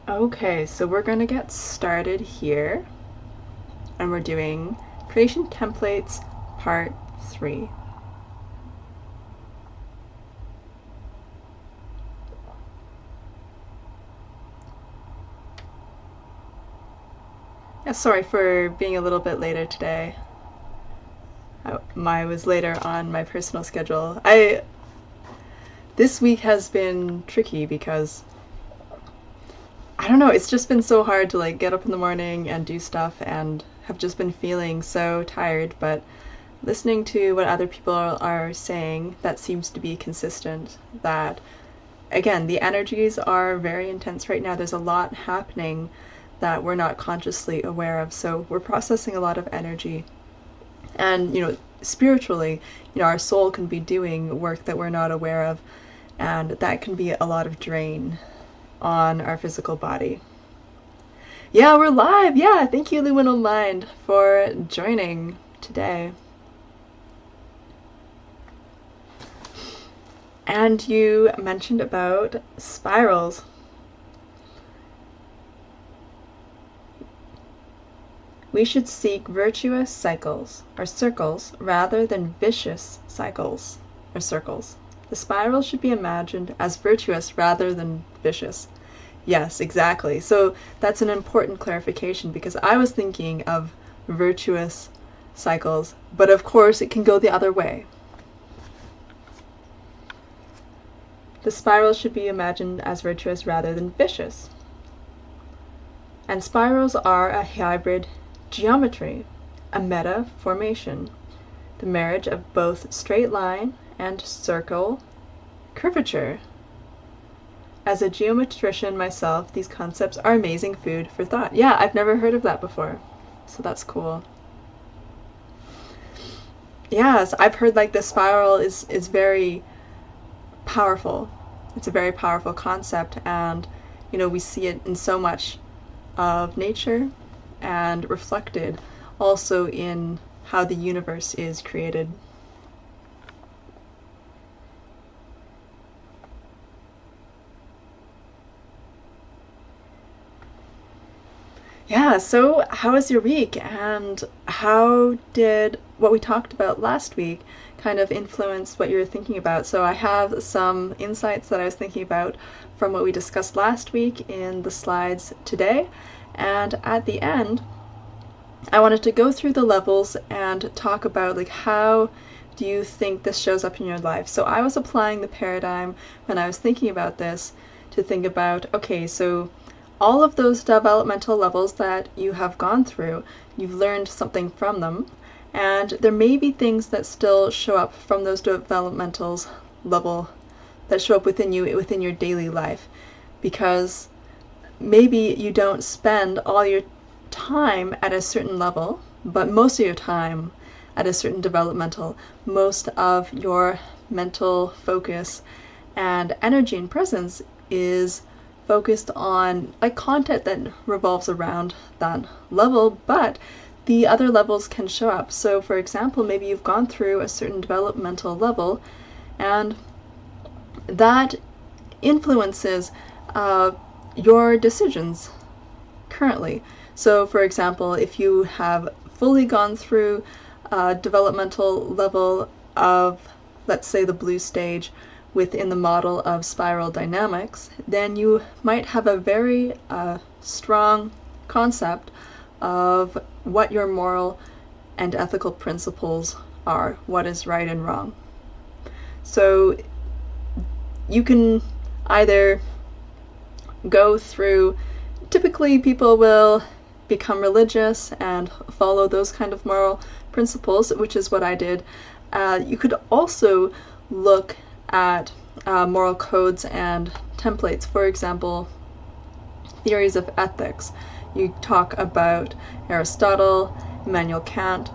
Okay, so we're going to get started here, and we're doing Creation Templates Part 3. Yeah, sorry for being a little bit later today. I was later on my personal schedule. This week has been tricky because I don't know, it's just been so hard to get up in the morning and do stuff, and have just been feeling so tired, but listening to what other people are saying, that seems to be consistent, that again, the energies are very intense right now. There's a lot happening that we're not consciously aware of, so we're processing a lot of energy. And spiritually, our soul can be doing work that we're not aware of, and that can be a lot of drain on our physical body. Yeah, we're live. Yeah, thank you, Luminal Mind, for joining today. And you mentioned about spirals. We should seek virtuous cycles or circles rather than vicious cycles or circles. The spiral should be imagined as virtuous rather than vicious. Yes, exactly. So that's an important clarification, because I was thinking of virtuous cycles, but of course it can go the other way. The spiral should be imagined as virtuous rather than vicious. And spirals are a hybrid geometry, a meta formation, the marriage of both straight line and circle curvature. As a geometrician myself, these concepts are amazing food for thought. Yeah, I've never heard of that before, so that's cool. Yes, I've heard the spiral is very powerful. It's a very powerful concept, and we see it in so much of nature, and reflected also in how the universe is created. Yeah, so how was your week, and how did what we talked about last week kind of influence what you were thinking about? So I have some insights that I was thinking about from what we discussed last week in the slides today, and at the end I wanted to go through the levels and talk about how do you think this shows up in your life. So I was applying the paradigm when I was thinking about this to think about, okay, so all of those developmental levels that you have gone through, you've learned something from them, and there may be things that still show up from those developmental level that show up within you within your daily life, because maybe you don't spend all your time at a certain level, but most of your time at a certain developmental. Most of your mental focus and energy and presence is focused on content that revolves around that level, but the other levels can show up. So for example, maybe you've gone through a certain developmental level, and that influences your decisions currently. So for example, if you have fully gone through a developmental level of, let's say, the blue stage within the model of spiral dynamics, then you might have a very strong concept of what your moral and ethical principles are, what is right and wrong. So you can either go through, typically people will become religious and follow those kind of moral principles, which is what I did. You could also look at moral codes and templates. For example, theories of ethics. You talk about Aristotle, Immanuel Kant,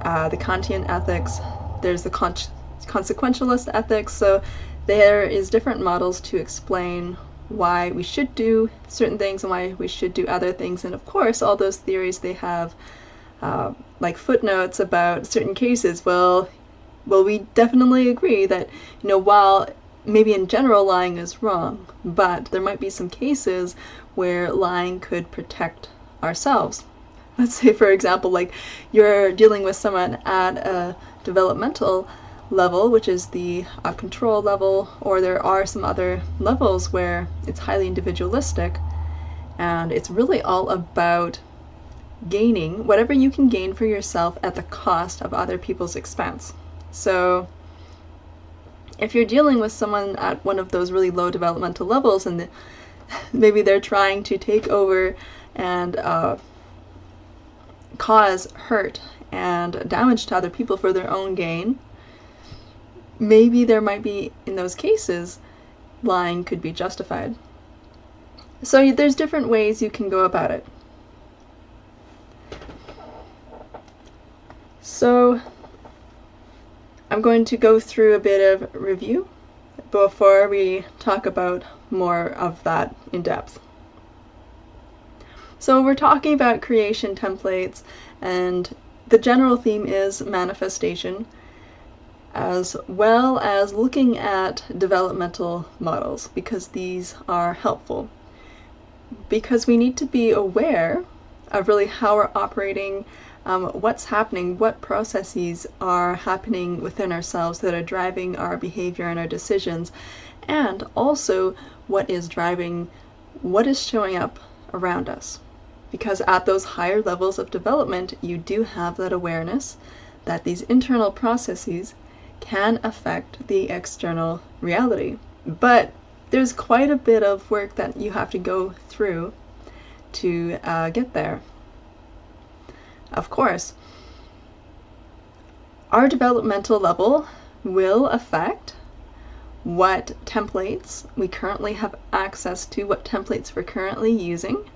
the Kantian ethics. There's the consequentialist ethics. So there is different models to explain why we should do certain things and why we should do other things. And of course, all those theories, they have footnotes about certain cases. Well, we definitely agree that, while maybe in general lying is wrong, but there might be some cases where lying could protect ourselves. Let's say, for example, like you're dealing with someone at a developmental level, which is the control level, or there are some other levels where it's highly individualistic, and it's really all about gaining whatever you can gain for yourself at the cost of other people's expense. So if you're dealing with someone at one of those really low developmental levels, and maybe they're trying to take over and cause hurt and damage to other people for their own gain, maybe there might be, in those cases, lying could be justified. So there's different ways you can go about it. So I'm going to go through a bit of review before we talk about more of that in depth. So we're talking about creation templates, and the general theme is manifestation, as well as looking at developmental models, because these are helpful. Because we need to be aware of really how we're operating, what's happening, what processes are happening within ourselves that are driving our behavior and our decisions, and also what is driving what is showing up around us. Because at those higher levels of development, you do have that awareness that these internal processes can affect the external reality. But there's quite a bit of work that you have to go through to get there. Of course, our developmental level will affect what templates we currently have access to, what templates we're currently using,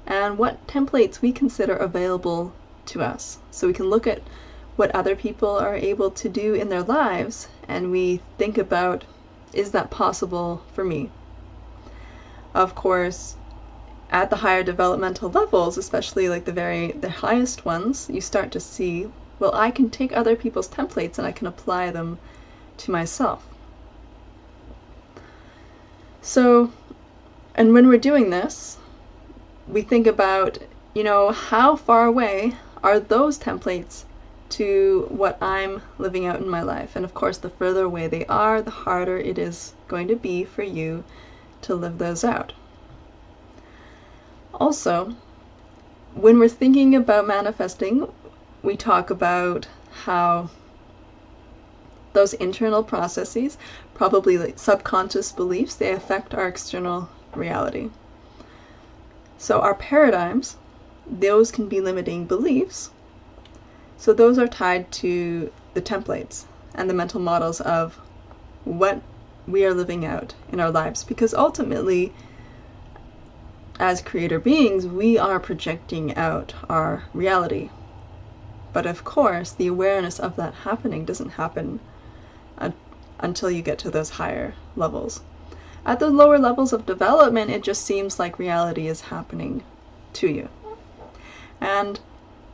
and what templates we consider available to us. So we can look at what other people are able to do in their lives, and we think about, is that possible for me? Of course, at the higher developmental levels, especially like the highest ones, you start to see, well, I can take other people's templates and I can apply them to myself. So, and when we're doing this, we think about, how far away are those templates to what I'm living out in my life? And of course, the further away they are, the harder it is going to be for you to live those out. Also, when we're thinking about manifesting, we talk about how those internal processes, probably like subconscious beliefs, they affect our external reality. So our paradigms, those can be limiting beliefs. So those are tied to the templates and the mental models of what we are living out in our lives. Because ultimately, as creator beings, we are projecting out our reality. But of course, the awareness of that happening doesn't happen until you get to those higher levels. At the lower levels of development, it just seems like reality is happening to you. And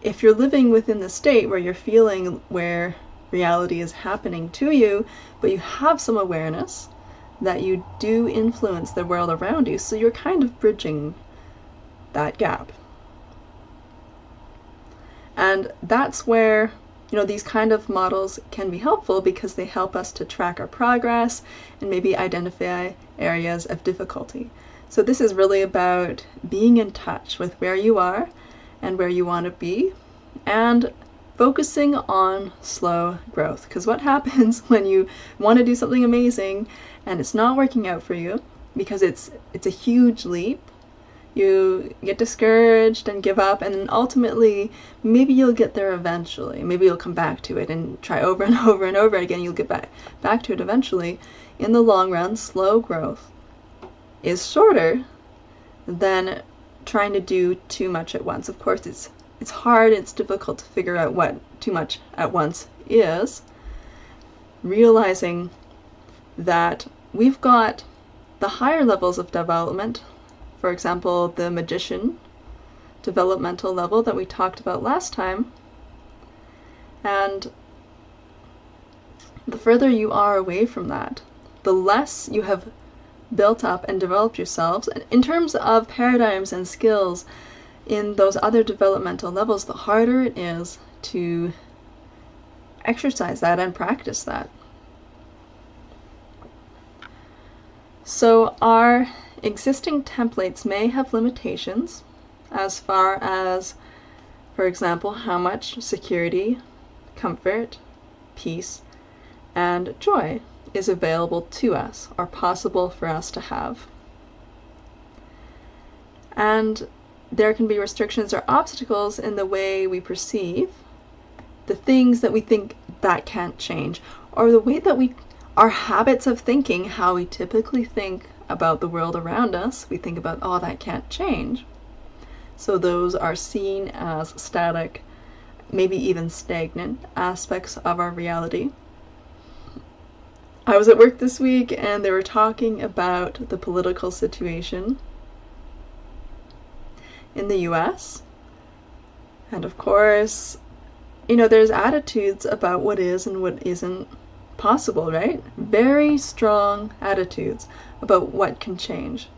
if you're living within the state where you're feeling where reality is happening to you, but you have some awareness that you do influence the world around you, so you're kind of bridging that gap. And that's where, these kind of models can be helpful, because they help us to track our progress and maybe identify areas of difficulty. So this is really about being in touch with where you are and where you want to be, and focusing on slow growth. Because what happens when you want to do something amazing and it's not working out for you, because it's a huge leap, you get discouraged and give up, and then ultimately maybe you'll get there eventually. Maybe you'll come back to it and try over and over and over again. You'll get back to it eventually. In the long run, slow growth is shorter than trying to do too much at once. Of course, it's hard, it's difficult to figure out what too much at once is. Realizing that we've got the higher levels of development, for example, the magician developmental level that we talked about last time, and the further you are away from that, the less you have built up and developed yourselves in terms of paradigms and skills in those other developmental levels, the harder it is to exercise that and practice that. So our existing templates may have limitations as far as, for example, how much security, comfort, peace, and joy is available to us or possible for us to have. And there can be restrictions or obstacles in the way we perceive the things that we think that can't change, or the way that our habits of thinking, how we typically think about the world around us, we think about, oh, that can't change. So those are seen as static, maybe even stagnant aspects of our reality. I was at work this week and they were talking about the political situation in the US. And of course, there's attitudes about what is and what isn't possible, right? Very strong attitudes about what can change.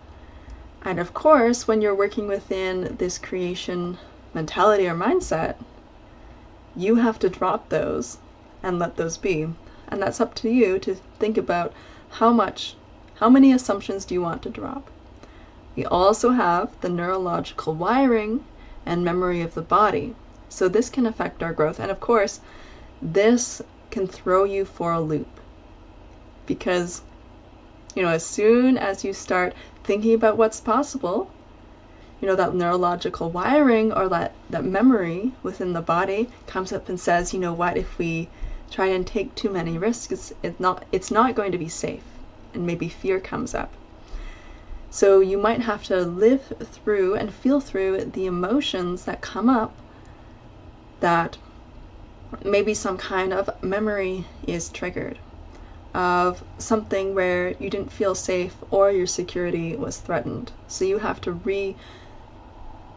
And of course, when you're working within this creation mentality or mindset, you have to drop those and let those be. And that's up to you to think about how many assumptions do you want to drop. We also have the neurological wiring and memory of the body. So this can affect our growth. And of course, this can throw you for a loop. Because, as soon as you start thinking about what's possible, that neurological wiring or that memory within the body comes up and says, what, if we try and take too many risks, it's not going to be safe. And maybe fear comes up. So you might have to live through and feel through the emotions that come up, that maybe some kind of memory is triggered of something where you didn't feel safe or your security was threatened. So you have to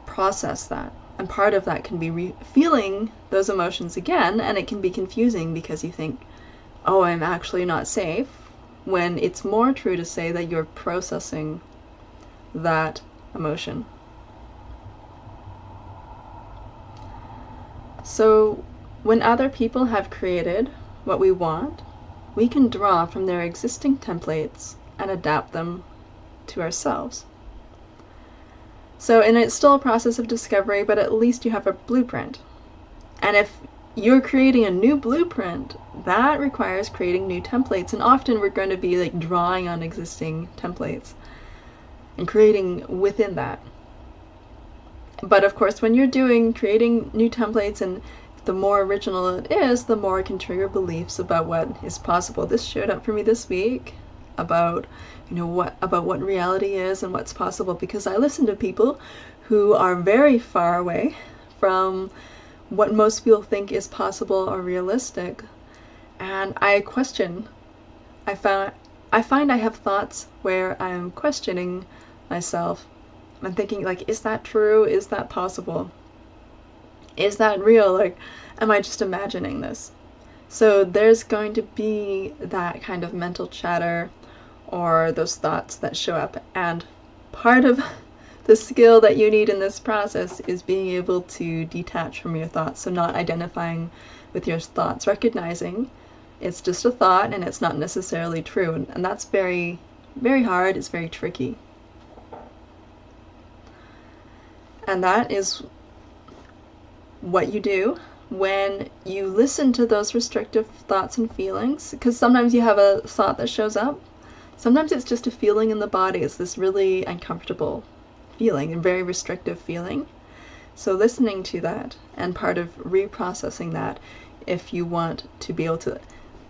reprocess that. And part of that can be feeling those emotions again, and it can be confusing because you think, oh, I'm actually not safe, when it's more true to say that you're processing that emotion. So when other people have created what we want, we can draw from their existing templates and adapt them to ourselves. And it's still a process of discovery, but at least you have a blueprint. And if you're creating a new blueprint, that requires creating new templates. And often we're going to be drawing on existing templates and creating within that. But of course, when you're creating new templates, and the more original it is, the more it can trigger beliefs about what is possible. This showed up for me this week about what reality is and what's possible, because I listen to people who are very far away from what most people think is possible or realistic, and I question. I find I have thoughts where I'm questioning myself. I'm thinking, is that true? Is that possible? Is that real? Am I just imagining this? So there's going to be that kind of mental chatter or those thoughts that show up. And part of the skill that you need in this process is being able to detach from your thoughts. So not identifying with your thoughts, recognizing it's just a thought and it's not necessarily true. And that's very, very hard. It's very tricky. And that is what you do when you listen to those restrictive thoughts and feelings, because sometimes you have a thought that shows up. Sometimes it's just a feeling in the body. It's this really uncomfortable feeling, a very restrictive feeling. So listening to that, and part of reprocessing that, if you want to be able to,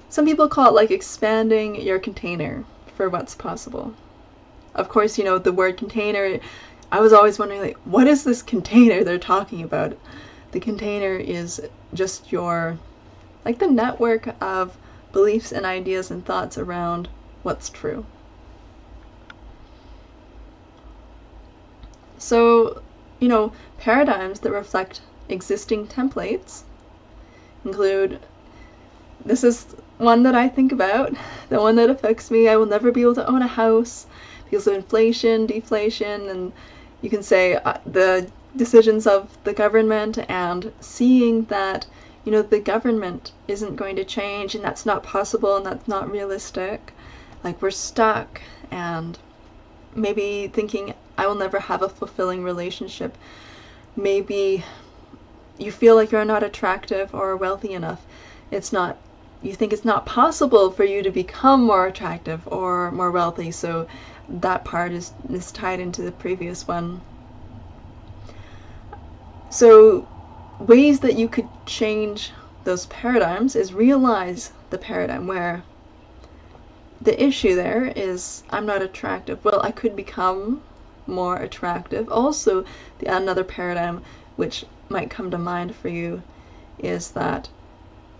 some people call it expanding your container for what's possible. Of course, the word container, I was always wondering, what is this container they're talking about? The container is just your, the network of beliefs and ideas and thoughts around what's true. So, paradigms that reflect existing templates include this is one that I think about, the one that affects me. I will never be able to own a house because of inflation, deflation, and you can say the decisions of the government, and seeing that, you know, the government isn't going to change, and that's not possible, and that's not realistic. Like, we're stuck, and maybe thinking, I will never have a fulfilling relationship. Maybe you feel like you're not attractive or wealthy enough. You think it's not possible for you to become more attractive or more wealthy, so that part is tied into the previous one. So ways that you could change those paradigms is realize the paradigm where the issue there is, I'm not attractive. Well, I could become more attractive. Also, another paradigm which might come to mind for you is that,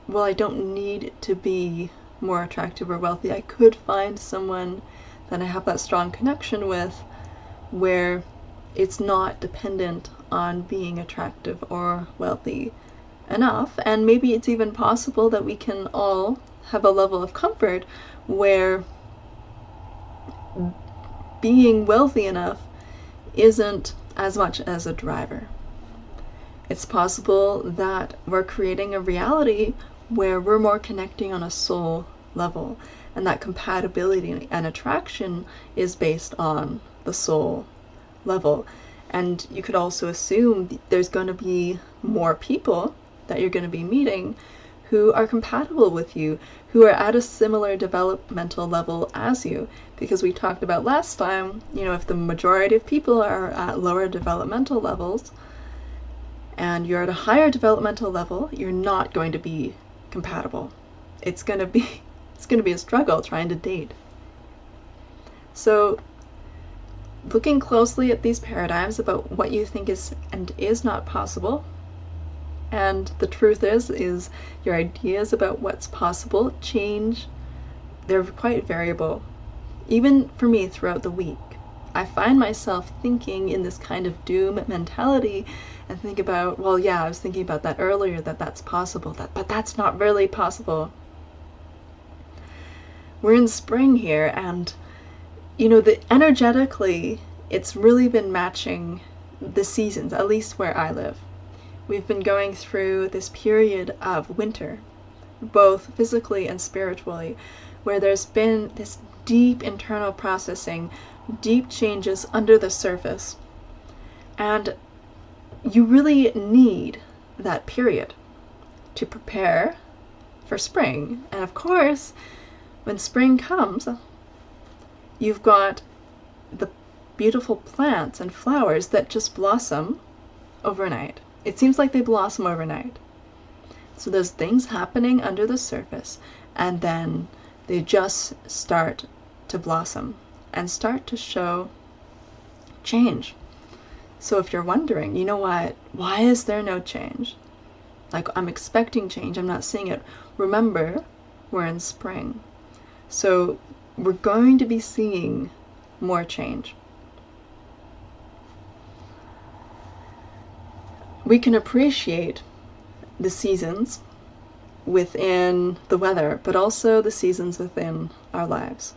well, I don't need to be more attractive or wealthy. I could find someone that I have that strong connection with where it's not dependent on being attractive or wealthy enough. And maybe it's even possible that we can all have a level of comfort where being wealthy enough isn't as much as a driver. It's possible that we're creating a reality where we're more connecting on a soul level, and that compatibility and attraction is based on the soul level. And you could also assume there's going to be more people that you're going to be meeting who are compatible with you, who are at a similar developmental level as you. Because we talked about last time, you know, if the majority of people are at lower developmental levels and you're at a higher developmental level, you're not going to be compatible. It's going to be a struggle trying to date. So looking closely at these paradigms about what you think is and is not possible, and the truth is your ideas about what's possible change. They're quite variable. Even for me throughout the week, I find myself thinking in this kind of doom mentality and think about, well, yeah, I was thinking about that earlier, that's possible, but that's not really possible. We're in spring here, and you know, energetically, it's really been matching the seasons, at least where I live. We've been going through this period of winter, both physically and spiritually, where there's been this deep internal processing, deep changes under the surface. And you really need that period to prepare for spring. And of course, when spring comes, you've got the beautiful plants and flowers that just blossom overnight. It seems like they blossom overnight. So there's things happening under the surface, and then they just start to blossom and start to show change. So if you're wondering, you know what, why is there no change? Like, I'm expecting change, I'm not seeing it. Remember, we're in spring. So we're going to be seeing more change. We can appreciate the seasons within the weather, but also the seasons within our lives.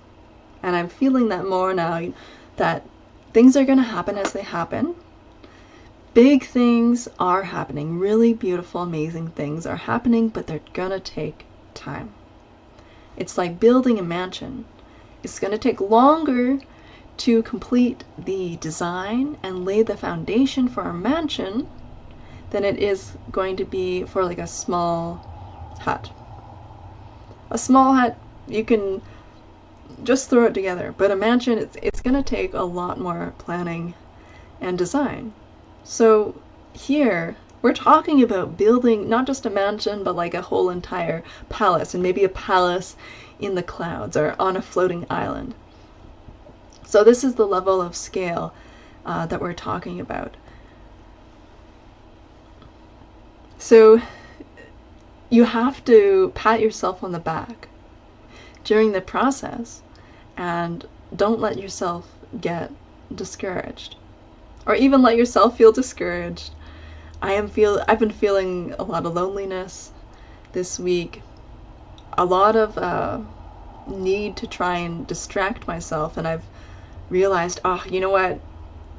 And I'm feeling that more now, that things are going to happen as they happen. Big things are happening. Really beautiful, amazing things are happening, but they're going to take time. It's like building a mansion. It's going to take longer to complete the design and lay the foundation for a mansion than it is going to be for like a small hut. A small hut, you can just throw it together, but a mansion, it's going to take a lot more planning and design. So here, we're talking about building not just a mansion, but like a whole entire palace, and maybe a palace in the clouds or on a floating island. So this is the level of scale that we're talking about. So you have to pat yourself on the back during the process, and don't let yourself get discouraged, or even let yourself feel discouraged. I've been feeling a lot of loneliness this week. a lot of need to try and distract myself, and I've realized, oh, you know what?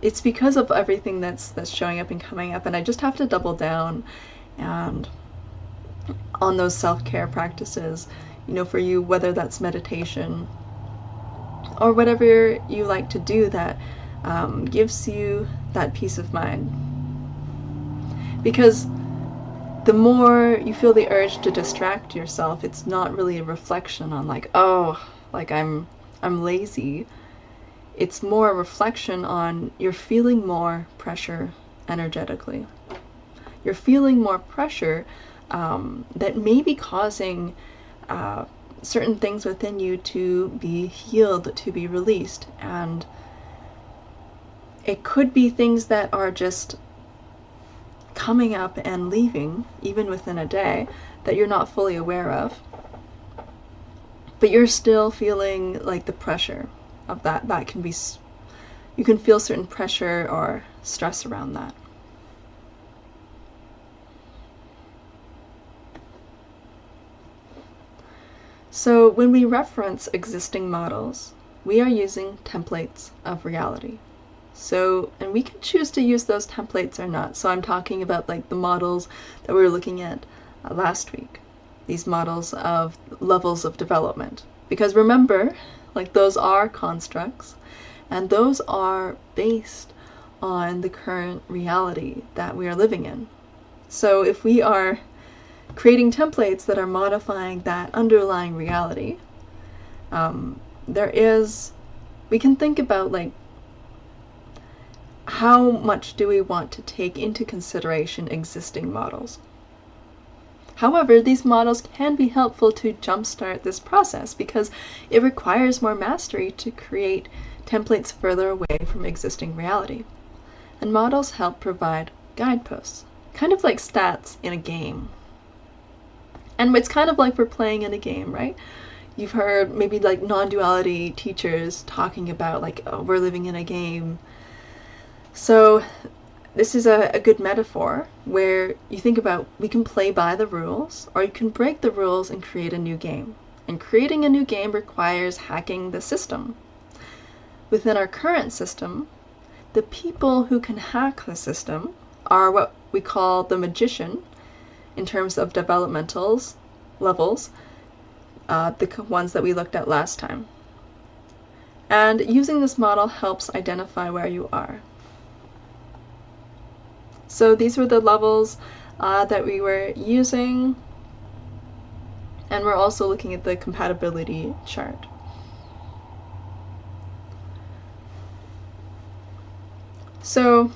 It's because of everything that's showing up and coming up, and I just have to double down and on those self-care practices, you know, for you, whether that's meditation or whatever you like to do that gives you that peace of mind. Because the more you feel the urge to distract yourself, it's not really a reflection on like, oh, like I'm lazy. It's more a reflection on you're feeling more pressure energetically. You're feeling more pressure that may be causing certain things within you to be healed, to be released. And it could be things that are just coming up and leaving, even within a day, that you're not fully aware of. But you're still feeling like the pressure of that. That can be, you can feel certain pressure or stress around that. So when we reference existing models, we are using templates of reality. So, and we can choose to use those templates or not. So I'm talking about like the models that we were looking at last week. These models of levels of development. Because remember, like those are constructs, and those are based on the current reality that we are living in. So if we are creating templates that are modifying that underlying reality, we can think about like, how much do we want to take into consideration existing models? However, these models can be helpful to jumpstart this process because it requires more mastery to create templates further away from existing reality. And models help provide guideposts, kind of like stats in a game. And it's kind of like we're playing in a game, right? You've heard maybe like non-duality teachers talking about like, oh, we're living in a game. So this is a good metaphor where you think about, we can play by the rules, or you can break the rules and create a new game. And creating a new game requires hacking the system. Within our current system, the people who can hack the system are what we call the magician in terms of developmental levels, the ones that we looked at last time. And using this model helps identify where you are. So these were the levels that we were using, and we're also looking at the compatibility chart. So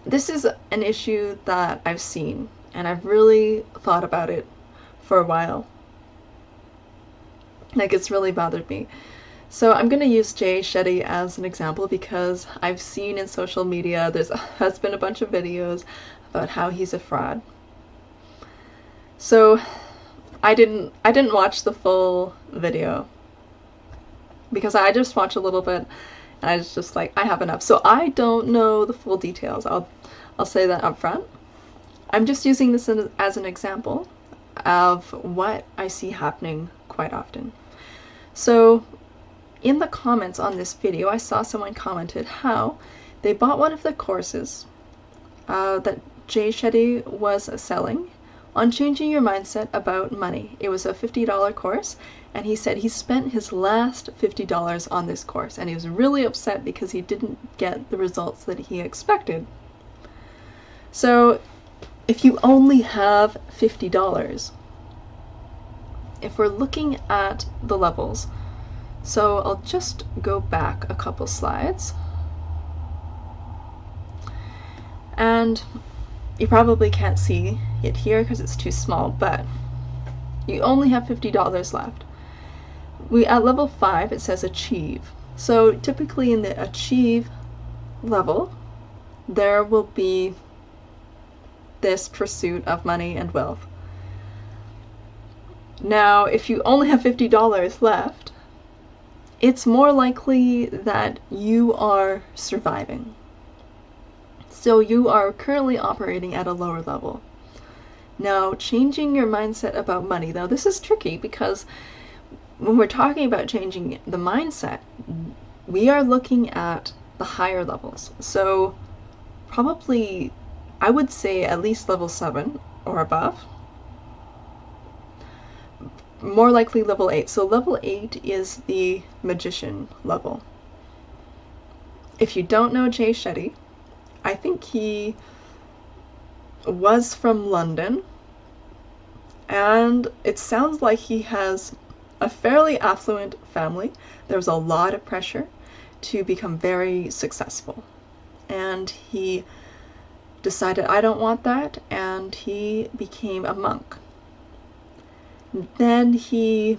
this is an issue that I've seen, and I've really thought about it for a while. Like, it's really bothered me. So I'm going to use Jay Shetty as an example because I've seen in social media has been a bunch of videos about how he's a fraud. So I didn't watch the full video because I just watched a little bit and I was just like, I have enough. So I don't know the full details. I'll say that up front. I'm just using this as an example of what I see happening quite often. So in the comments on this video, I saw someone commented how they bought one of the courses that Jay Shetty was selling on changing your mindset about money. It was a $50 course, and he said he spent his last $50 on this course, and he was really upset because he didn't get the results that he expected. So if you only have $50, if we're looking at the levels, so I'll just go back a couple slides. And you probably can't see it here because it's too small, but you only have $50 left. At level 5, it says achieve. So typically in the achieve level, there will be this pursuit of money and wealth. Now, if you only have $50 left, it's more likely that you are surviving. So you are currently operating at a lower level. Now, changing your mindset about money. Now, this is tricky because when we're talking about changing the mindset, we are looking at the higher levels. So probably, I would say at least level 7 or above. More likely level 8. So level 8 is the magician level. If you don't know Jay Shetty, I think he was from London, and it sounds like he has a fairly affluent family. There's a lot of pressure to become very successful, and he decided, I don't want that, and he became a monk. Then he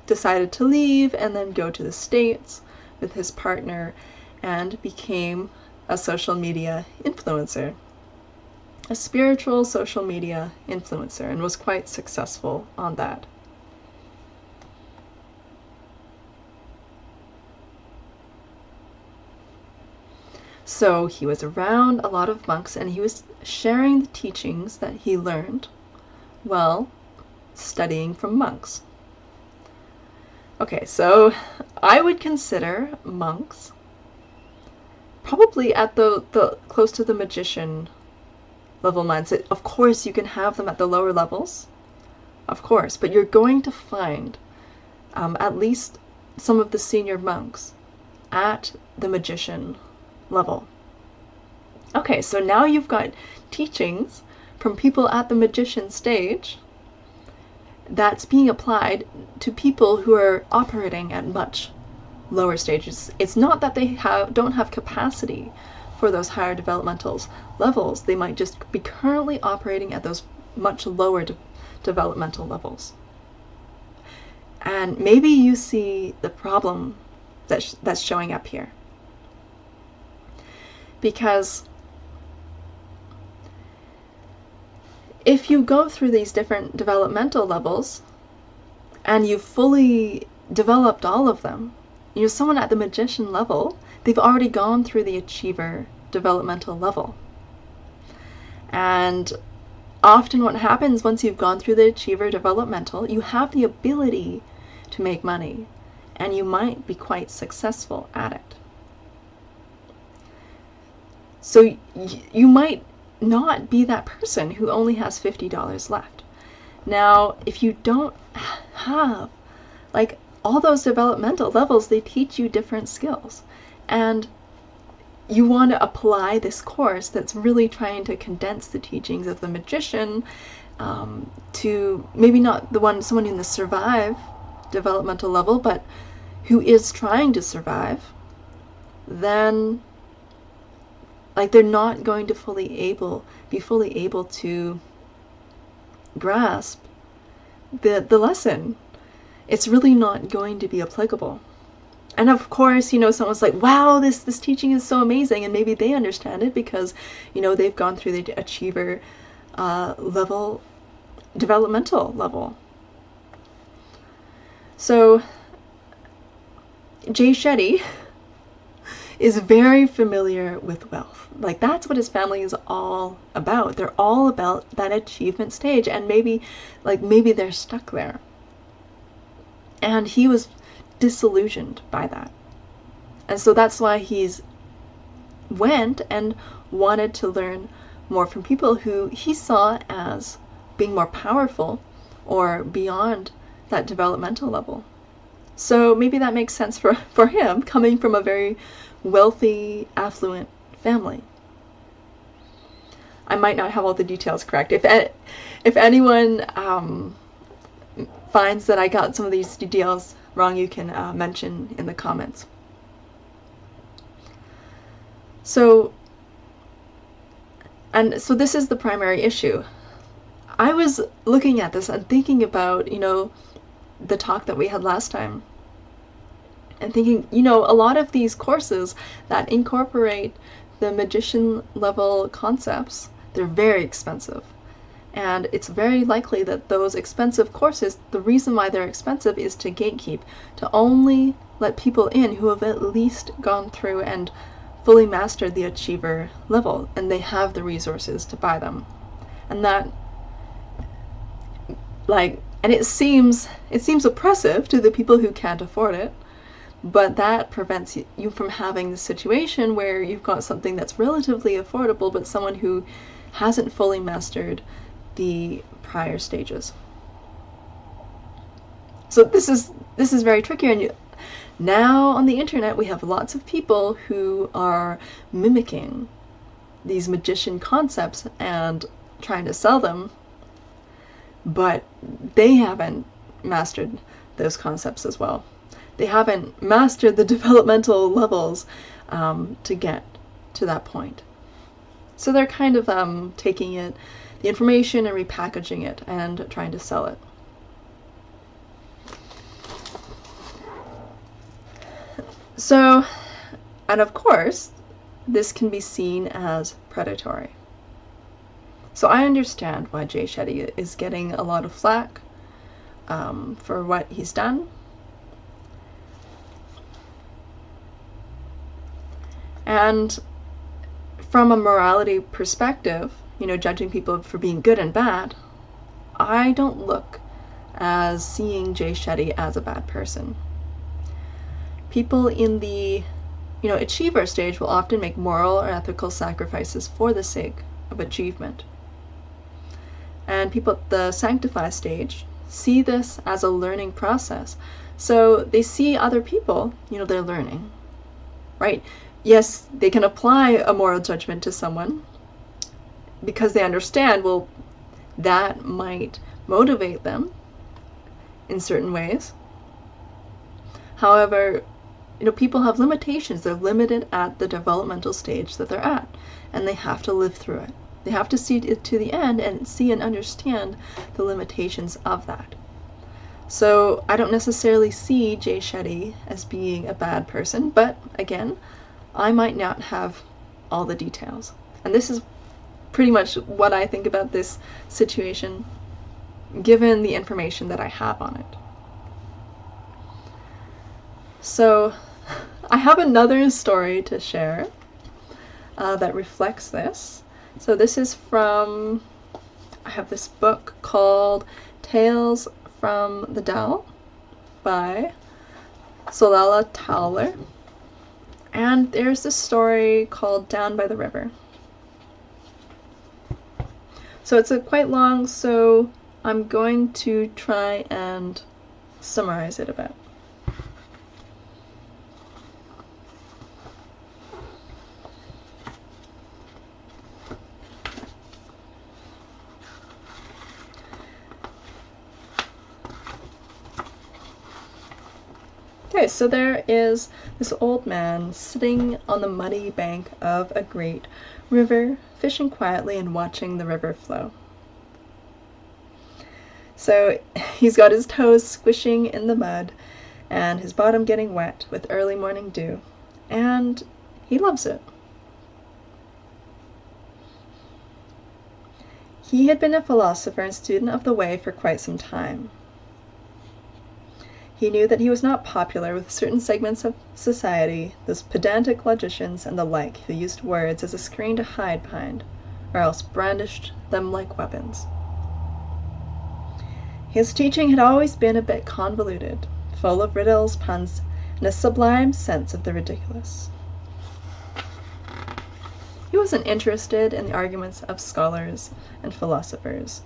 decided to leave and then go to the States with his partner and became a social media influencer, a spiritual social media influencer, and was quite successful on that. So he was around a lot of monks, and he was sharing the teachings that he learned while studying from monks. Okay, so I would consider monks probably at the close to the magician level mindset. Of course, you can have them at the lower levels, of course, but you're going to find at least some of the senior monks at the magician level. Okay, so now you've got teachings from people at the magician stage that's being applied to people who are operating at much lower stages. It's not that they don't have capacity for those higher developmental levels. They might just be currently operating at those much lower developmental levels. And maybe you see the problem that's showing up here. Because if you go through these different developmental levels and you've fully developed all of them, you're someone at the magician level, they've already gone through the achiever developmental level. And often what happens once you've gone through the achiever developmental, you have the ability to make money, and you might be quite successful at it. So you might not be that person who only has $50 left. Now, if you don't have like all those developmental levels, they teach you different skills, and you want to apply this course that's really trying to condense the teachings of the magician to maybe not someone in the survive developmental level, but who is trying to survive, then like they're not going to be fully able to grasp the lesson. It's really not going to be applicable. And of course, someone's like, wow, this teaching is so amazing, and maybe they understand it because, they've gone through the achiever level, developmental level. So Jay Shetty is very familiar with wealth. Like, that's what his family is all about. They're all about that achievement stage, and maybe they're stuck there. And he was disillusioned by that. And so that's why he's went and wanted to learn more from people who he saw as being more powerful or beyond that developmental level. So maybe that makes sense for him, coming from a very wealthy, affluent family. I might not have all the details correct. If anyone finds that I got some of these details wrong, you can mention in the comments. So this is the primary issue. I was looking at this and thinking about, the talk that we had last time, and thinking, a lot of these courses that incorporate the magician level concepts, they're very expensive. And it's very likely that those expensive courses, the reason why they're expensive is to gatekeep, to only let people in who have at least gone through and fully mastered the achiever level, and they have the resources to buy them. And that And it seems oppressive to the people who can't afford it, but that prevents you from having the situation where you've got something that's relatively affordable, but someone who hasn't fully mastered the prior stages. So this is very tricky, and now on the internet we have lots of people who are mimicking these magician concepts and trying to sell them, but they haven't mastered those concepts as well. They haven't mastered the developmental levels to get to that point. So they're kind of taking the information and repackaging it and trying to sell it. So, and of course, this can be seen as predatory. So I understand why Jay Shetty is getting a lot of flack for what he's done. And from a morality perspective, judging people for being good and bad, I don't look as seeing Jay Shetty as a bad person. People in the, achiever stage will often make moral or ethical sacrifices for the sake of achievement. And people at the sanctify stage see this as a learning process. So they see other people, they're learning, right? Yes, they can apply a moral judgment to someone because they understand, well, that might motivate them in certain ways. However, people have limitations. They're limited at the developmental stage that they're at, and they have to live through it. They have to see it to the end and see and understand the limitations of that. So I don't necessarily see Jay Shetty as being a bad person, but again, I might not have all the details. And this is pretty much what I think about this situation, given the information that I have on it. So I have another story to share that reflects this. So this is from, I have this book called Tales from the Dell by Solala Towler. And there's this story called Down by the River. So it's quite long, so I'm going to try and summarize it a bit. Okay, so there is this old man sitting on the muddy bank of a great river, fishing quietly and watching the river flow. So he's got his toes squishing in the mud and his bottom getting wet with early morning dew, and he loves it. He had been a philosopher and student of the way for quite some time. He knew that he was not popular with certain segments of society, those pedantic logicians and the like who used words as a screen to hide behind, or else brandished them like weapons. His teaching had always been a bit convoluted, full of riddles, puns, and a sublime sense of the ridiculous. He wasn't interested in the arguments of scholars and philosophers.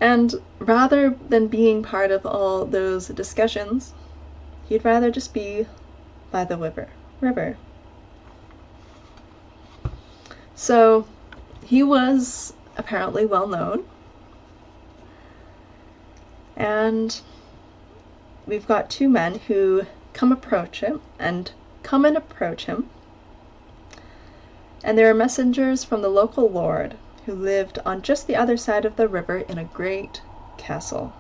And rather than being part of all those discussions, he'd rather just be by the river. So he was apparently well known, and we've got two men who come and approach him, and they are messengers from the local lord who lived on just the other side of the river in a great castle.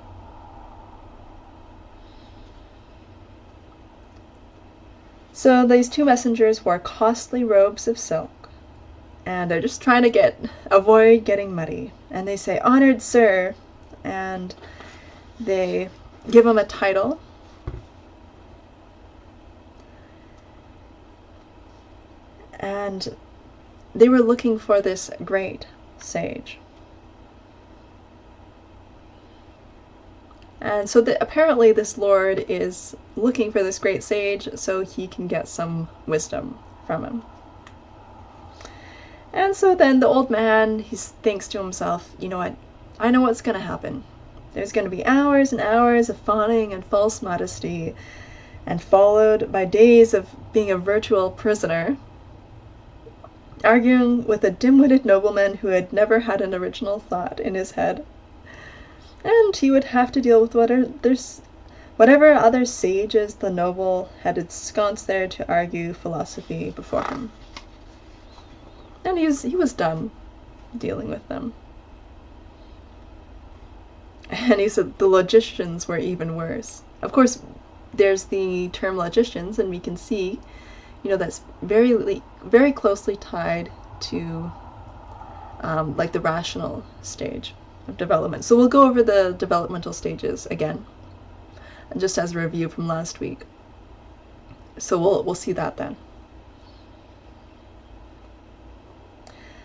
So these two messengers wore costly robes of silk, and they're just trying to avoid getting muddy. And they say, "Honored sir," and they give him a title. And they were looking for this great sage. And so apparently this lord is looking for this great sage so he can get some wisdom from him. And so then the old man, he thinks to himself, you know what, I know what's going to happen. There's going to be hours and hours of fawning and false modesty, and followed by days of being a virtual prisoner, arguing with a dim-witted nobleman who had never had an original thought in his head. And he would have to deal with whatever other sages the noble had ensconced there to argue philosophy before him. And he was done dealing with them. And he said the logicians were even worse. Of course, there's the term logicians, and we can see, you know, that's very closely tied to like the rational stage of development. So we'll go over the developmental stages again, and just as a review from last week. So we'll see that then.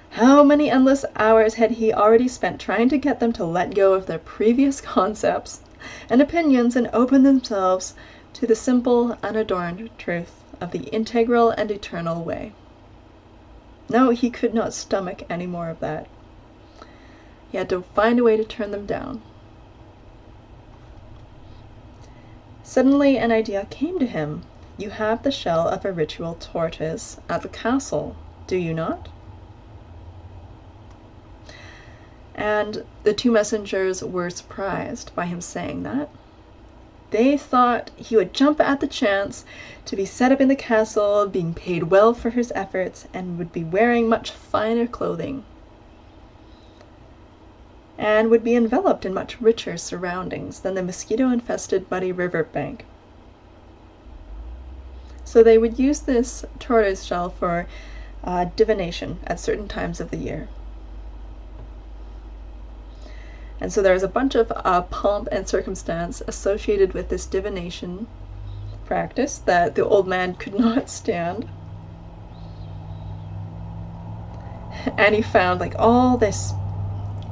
How many endless hours had he already spent trying to get them to let go of their previous concepts and opinions and open themselves to the simple, unadorned truth of the integral and eternal way. No, he could not stomach any more of that. He had to find a way to turn them down. Suddenly an idea came to him. You have the shell of a ritual tortoise at the castle, do you not? And the two messengers were surprised by him saying that. They thought he would jump at the chance to be set up in the castle, being paid well for his efforts, and would be wearing much finer clothing, and would be enveloped in much richer surroundings than the mosquito-infested muddy river bank. So they would use this tortoise shell for divination at certain times of the year. And so there's a bunch of pomp and circumstance associated with this divination practice that the old man could not stand. And he found like all this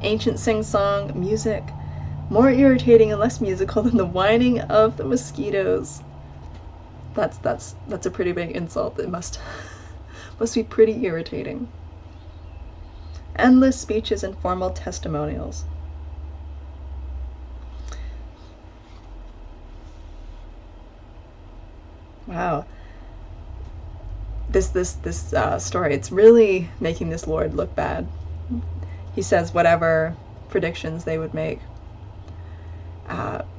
ancient sing-song music more irritating and less musical than the whining of the mosquitoes. That's a pretty big insult. It must be pretty irritating. Endless speeches and formal testimonials. Wow. This story, it's really making this lord look bad. He says whatever predictions they would make,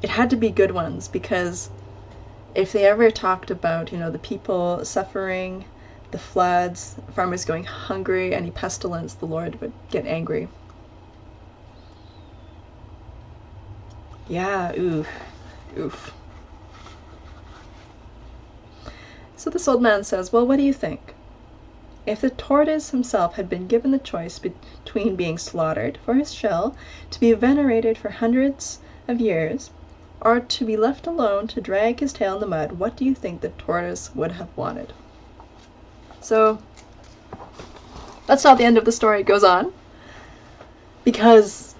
it had to be good ones, because if they ever talked about, you know, the people suffering, the floods, farmers going hungry, any pestilence, the Lord would get angry. Yeah, oof. So this old man says, well, what do you think? If the tortoise himself had been given the choice between being slaughtered for his shell, to be venerated for hundreds of years, or to be left alone to drag his tail in the mud, what do you think the tortoise would have wanted? So that's not the end of the story. It goes on, because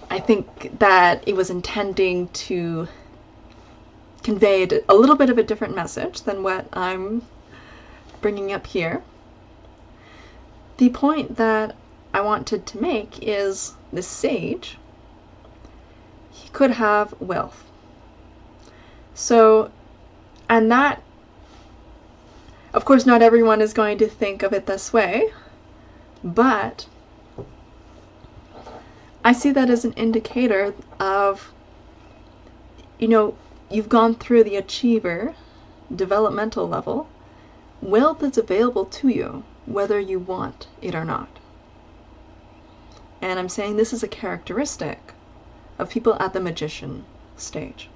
I think that it was intending to convey a little bit of a different message than what I'm bringing up here. The point that I wanted to make is this sage, he could have wealth. So, and that, of course, not everyone is going to think of it this way, but I see that as an indicator of, you know, you've gone through the achiever developmental level. Wealth is available to you, whether you want it or not. And I'm saying this is a characteristic of people at the magician stage.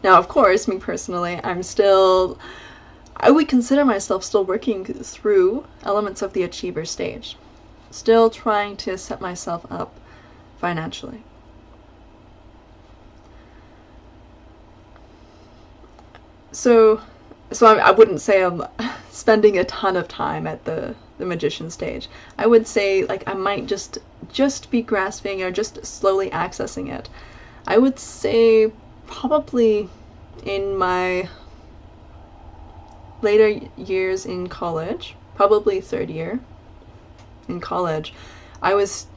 Now, of course, me personally, I would consider myself still working through elements of the achiever stage, still trying to set myself up financially. So I wouldn't say I'm spending a ton of time at the the magician stage. I would say like I might just be grasping or just slowly accessing it. I would say probably in my later years in college, probably third year in college, I was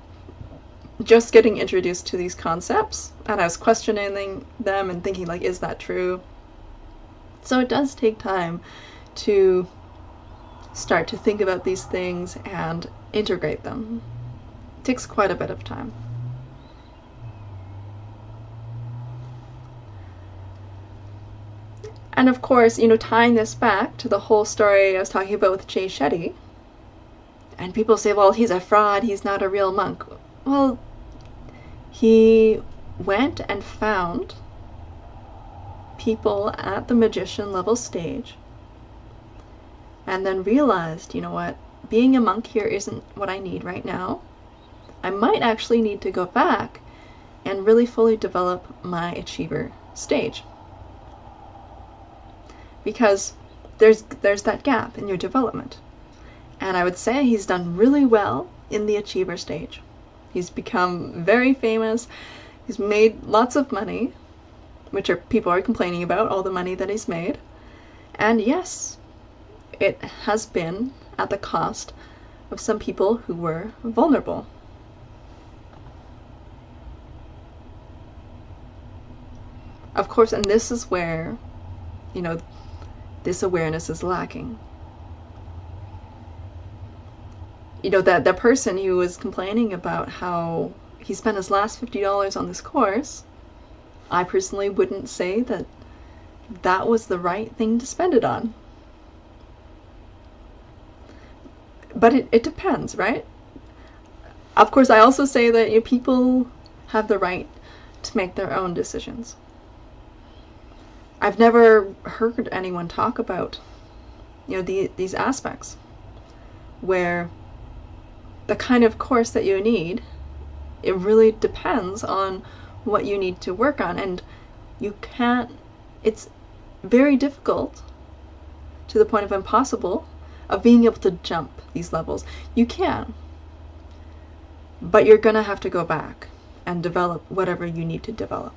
just getting introduced to these concepts, and I was questioning them and thinking like, is that true? So it does take time to start to think about these things and integrate them. It takes quite a bit of time. And of course, you know, tying this back to the whole story I was talking about with Jay Shetty, and people say, well, he's a fraud, he's not a real monk. Well, he went and found people at the magician level stage and then realized, you know what, being a monk here isn't what I need right now. I might actually need to go back and really fully develop my achiever stage. Because there's that gap in your development. And I would say he's done really well in the achiever stage. He's become very famous. He's made lots of money, which people are complaining about, all the money that he's made. And yes, it has been at the cost of some people who were vulnerable. Of course, and this is where, you know, this awareness is lacking. You know, that person who was complaining about how he spent his last $50 on this course, I personally wouldn't say that that was the right thing to spend it on. But it depends, right? Of course, I also say that, you know, people have the right to make their own decisions. I've never heard anyone talk about, you know, these aspects where the kind of course that you need, it really depends on what you need to work on, and you can't, it's very difficult to the point of impossible of being able to jump these levels. You can, but you're gonna have to go back and develop whatever you need to develop.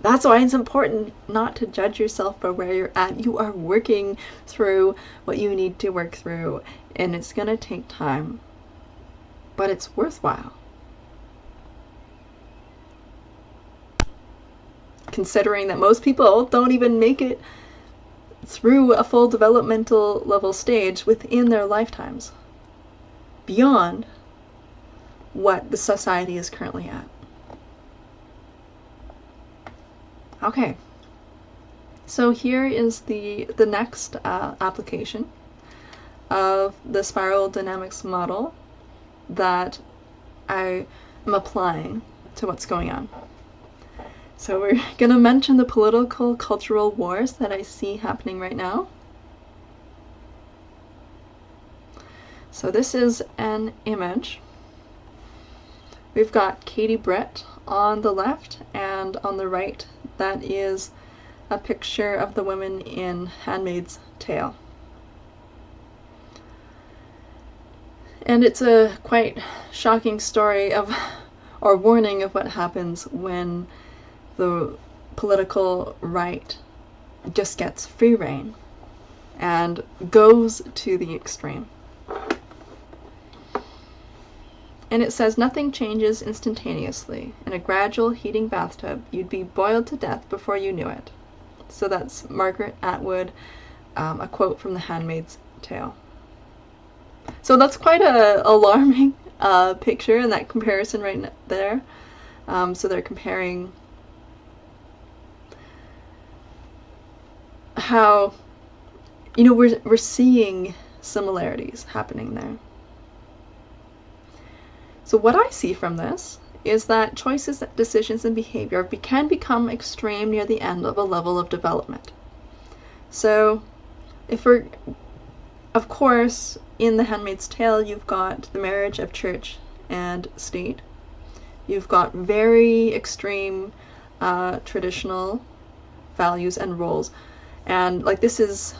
That's why it's important not to judge yourself for where you're at. You are working through what you need to work through, and it's gonna take time, but it's worthwhile. Considering that most people don't even make it through a full developmental level stage within their lifetimes, beyond what the society is currently at. Okay, so here is the next application of the spiral dynamics model that I am applying to what's going on. So we're going to mention the political cultural wars that I see happening right now. So this is an image. We've got Katie Brett on the left, and on the right that is a picture of the women in Handmaid's Tale. And it's a quite shocking story of, or warning of what happens when the political right just gets free rein and goes to the extreme. And it says, nothing changes instantaneously. In a gradual heating bathtub, you'd be boiled to death before you knew it. So that's Margaret Atwood, a quote from The Handmaid's Tale. So that's quite a alarming picture in that comparison right there. So they're comparing how, you know, we're seeing similarities happening there. So what I see from this is that choices, decisions, and behavior can become extreme near the end of a level of development. So if we're, of course, in The Handmaid's Tale, you've got the marriage of church and state. You've got very extreme traditional values and roles. And like this is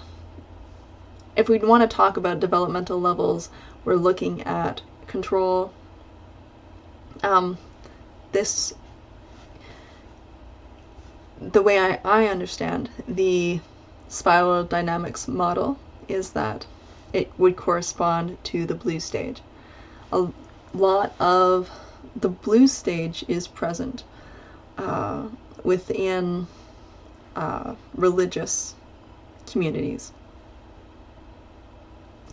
if we want to talk about developmental levels, we're looking at control. This, the way I understand the spiral dynamics model, is that it would correspond to the blue stage. A lot of the blue stage is present within religious communities.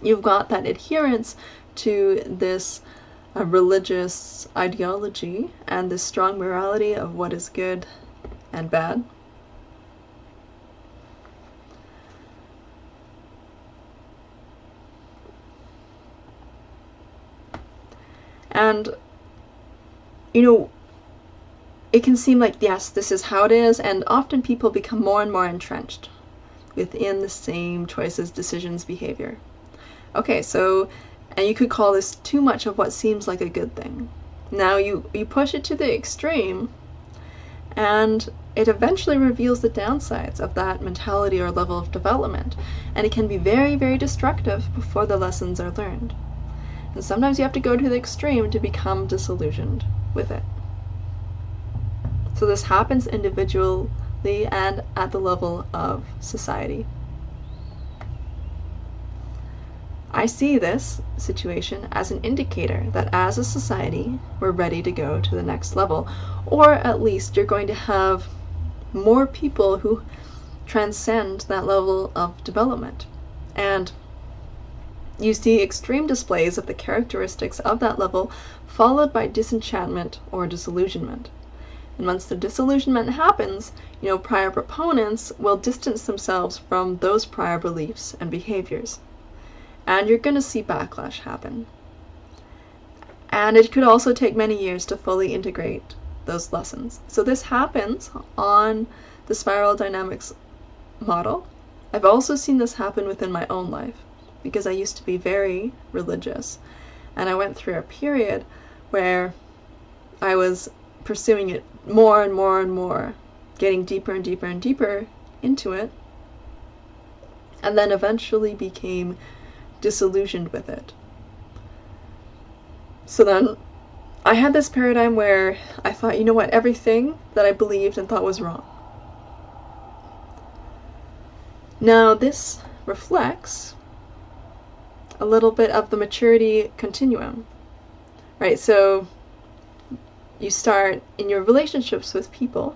You've got that adherence to this religious ideology and this strong morality of what is good and bad. And, you know, it can seem like, yes, this is how it is, and often people become more and more entrenched within the same choices, decisions, behavior. Okay, so, and you could call this too much of what seems like a good thing. Now you push it to the extreme, and it eventually reveals the downsides of that mentality or level of development, and it can be very, very destructive before the lessons are learned. And sometimes you have to go to the extreme to become disillusioned with it. So this happens individually and at the level of society. I see this situation as an indicator that as a society, we're ready to go to the next level, or at least you're going to have more people who transcend that level of development. And you see extreme displays of the characteristics of that level, followed by disenchantment or disillusionment. And once the disillusionment happens, prior proponents will distance themselves from those prior beliefs and behaviors. And you're going to see backlash happen. And it could also take many years to fully integrate those lessons. So this happens on the spiral dynamics model. I've also seen this happen within my own life, because I used to be very religious, and I went through a period where I was pursuing it more and more and more, getting deeper and deeper and deeper into it, and then eventually became disillusioned with it. So then I had this paradigm where I thought, you know what, everything that I believed and thought was wrong. Now this reflects a little bit of the maturity continuum, right? So you start in your relationships with people,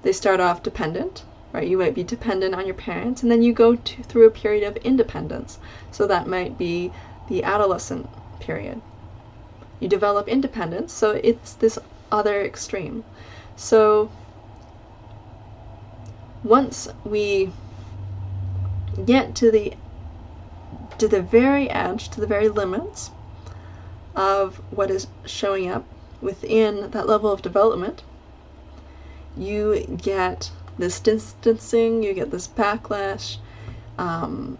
they start off dependent, right? You might be dependent on your parents, and then you go through a period of independence. So that might be the adolescent period. You develop independence, so it's this other extreme. So once we get to the very edge, to the very limits of what is showing up within that level of development, you get this distancing, you get this backlash and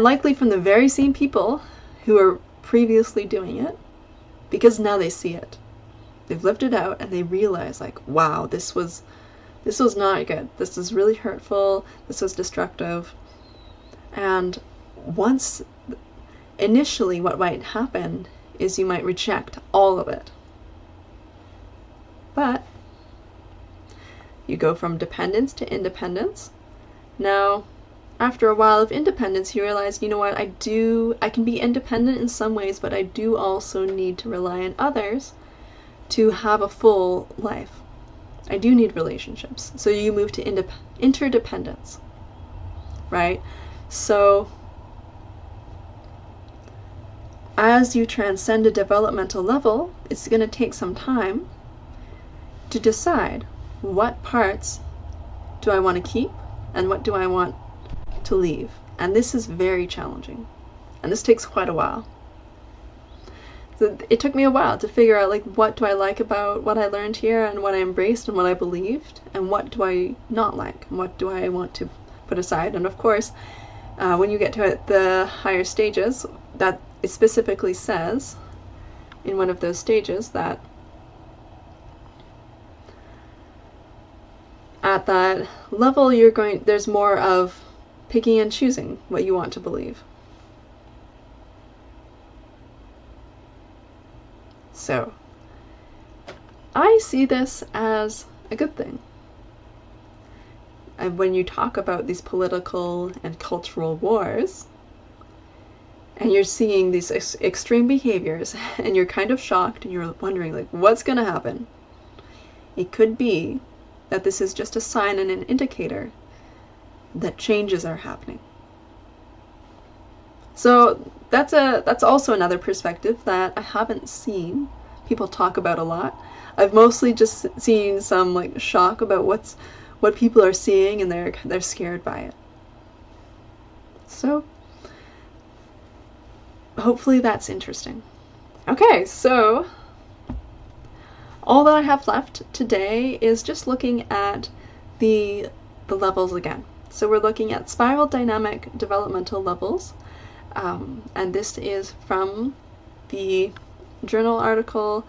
likely from the very same people who are previously doing it, because now they see it. They've lived it out and they realize, like, wow, this was not good. This is really hurtful. This was destructive. And once, initially what might happen is you might reject all of it. But you go from dependence to independence. Now, after a while of independence, you realize, you know what, I can be independent in some ways, but I do also need to rely on others to have a full life. I do need relationships. So you move to interdependence, right? So as you transcend a developmental level, it's going to take some time to decide what parts do I want to keep and what do I want to leave. And this is very challenging. And this takes quite a while. So it took me a while to figure out, like, what do I like about what I learned here and what I embraced and what I believed, and what do I not like and what do I want to put aside. And of course, when you get to the higher stages, that it specifically says in one of those stages that at that level there's more of picking and choosing what you want to believe. So, I see this as a good thing. And when you talk about these political and cultural wars, and you're seeing these extreme behaviors, and you're kind of shocked, and you're wondering, like, what's going to happen? It could be that this is just a sign and an indicator that changes are happening. So that's also another perspective that I haven't seen people talk about a lot. I've mostly just seen some like shock about what people are seeing, and they're scared by it. So hopefully that's interesting. Okay, so all that I have left today is just looking at the levels again. So we're looking at spiral dynamic developmental levels, and this is from the journal article,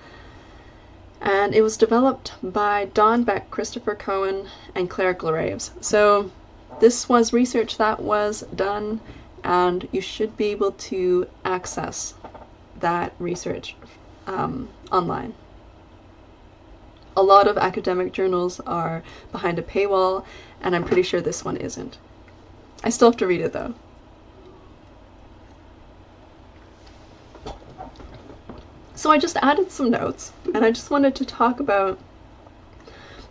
and it was developed by Don Beck, Christopher Cohen, and Claire Glareves. So this was research that was done, and you should be able to access that research online. A lot of academic journals are behind a paywall, and I'm pretty sure this one isn't. I still have to read it though. So I just added some notes, and I just wanted to talk about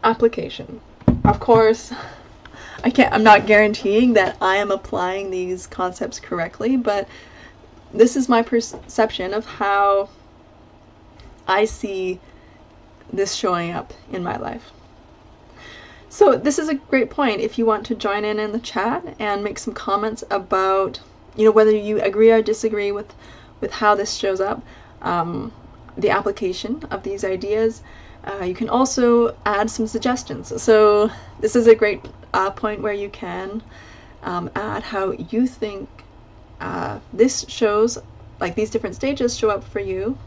application. Of course, I'm not guaranteeing that I am applying these concepts correctly, but this is my perception of how I see this showing up in my life. So this is a great point if you want to join in the chat and make some comments about, whether you agree or disagree with how this shows up, the application of these ideas. You can also add some suggestions. So this is a great point where you can add how you think this shows, like these different stages show up for you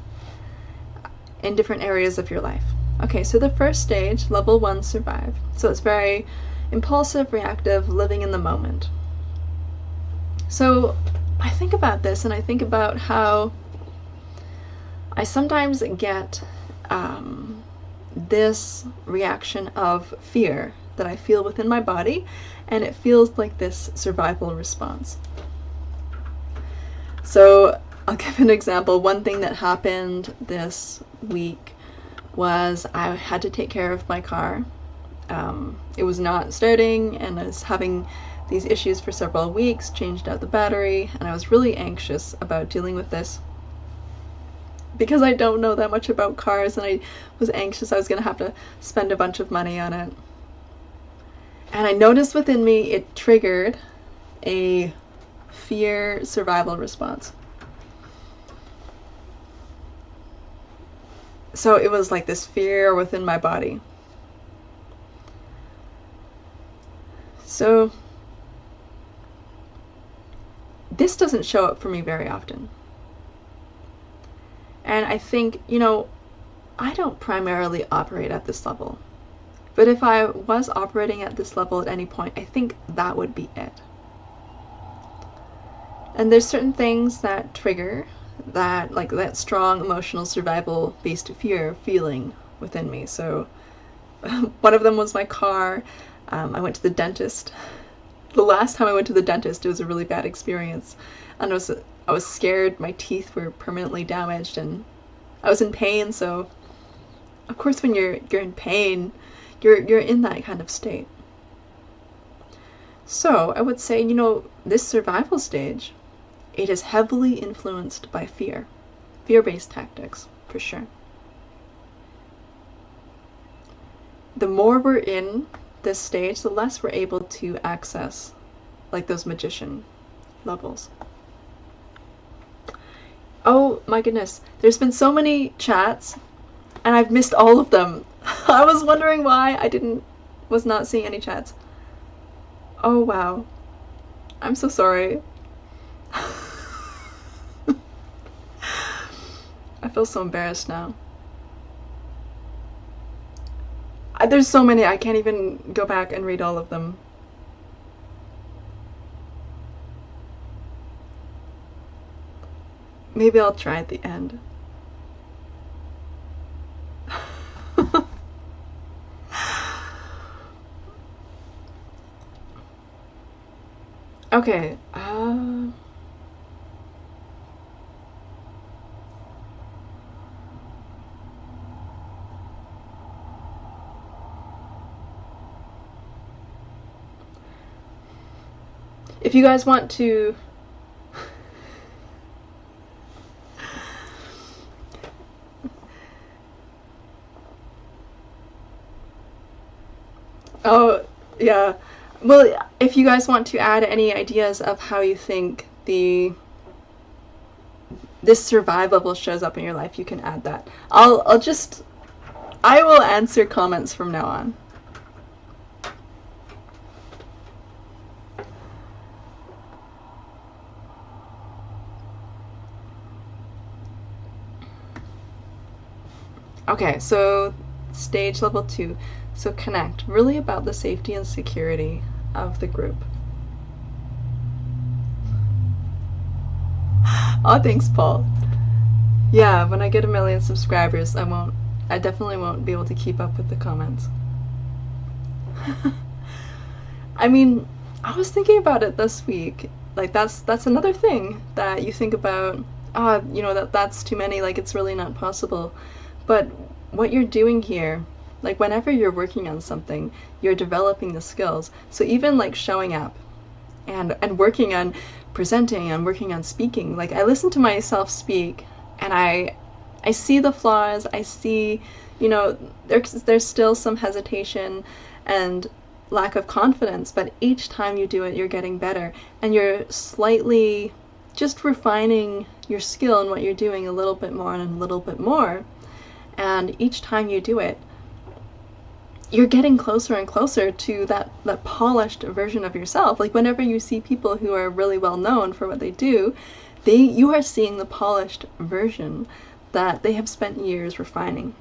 in different areas of your life. Okay, so the first stage, level 1, survive. So it's very impulsive, reactive, living in the moment. So I think about this, and I think about how I sometimes get this reaction of fear that I feel within my body, and it feels like this survival response. So I'll give an example. One thing that happened this week was I had to take care of my car. It was not starting, and I was having these issues for several weeks, changed out the battery, and I was really anxious about dealing with this because I don't know that much about cars, and I was anxious I was going to have to spend a bunch of money on it. And I noticed within me it triggered a fear survival response. So it was like this fear within my body. So this doesn't show up for me very often. And I think, I don't primarily operate at this level. But if I was operating at this level at any point, I think that would be it. And there's certain things that trigger that, like that strong emotional survival based fear feeling within me. So one of them was my car. I went to the dentist. The last time I went to the dentist, it was a really bad experience, and I was scared. My teeth were permanently damaged, and I was in pain. So of course when you're in pain, you're in that kind of state. So I would say, this survival stage, it is heavily influenced by fear-based tactics, for sure. The more we're in this stage, the less we're able to access, like, those magician levels. Oh my goodness, there's been so many chats, and I've missed all of them. I was wondering why I was not seeing any chats. Oh wow, I'm so sorry. I feel so embarrassed now. There's so many, I can't even go back and read all of them. Maybe I'll try at the end. Okay, if you guys want to oh, yeah. Well, if you guys want to add any ideas of how you think this survive level shows up in your life, you can add that. I will answer comments from now on. Okay, so stage level 2. So connect, really about the safety and security of the group. Oh, thanks, Paul. Yeah, when I get 1 million subscribers, I definitely won't be able to keep up with the comments. I mean, I was thinking about it this week. Like, that's another thing that you think about, you know, that's too many, like, it's really not possible. But what you're doing here, like, whenever you're working on something, you're developing the skills. So even, like, showing up and working on presenting and working on speaking, like, I listen to myself speak, and I see the flaws. I see, you know, there's still some hesitation and lack of confidence, but each time you do it, you're getting better, and you're slightly just refining your skill and what you're doing a little bit more and a little bit more. And each time you do it, you're getting closer and closer to that polished version of yourself. Like, whenever you see people who are really well known for what they do, you are seeing the polished version that they have spent years refining.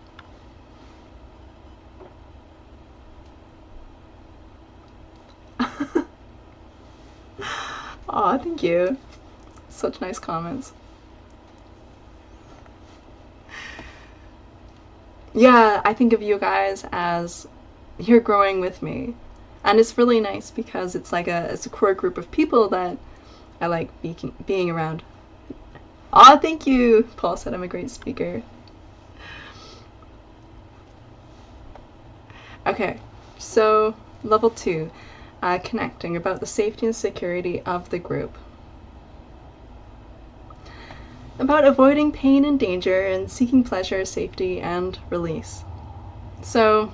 Aw, thank you. Such nice comments. Yeah, I think of you guys as you're growing with me. And it's really nice because it's like it's a core group of people that I like being around. Aw, thank you! Paul said I'm a great speaker. Okay, so level 2, connecting, about the safety and security of the group. About avoiding pain and danger and seeking pleasure, safety, and release. So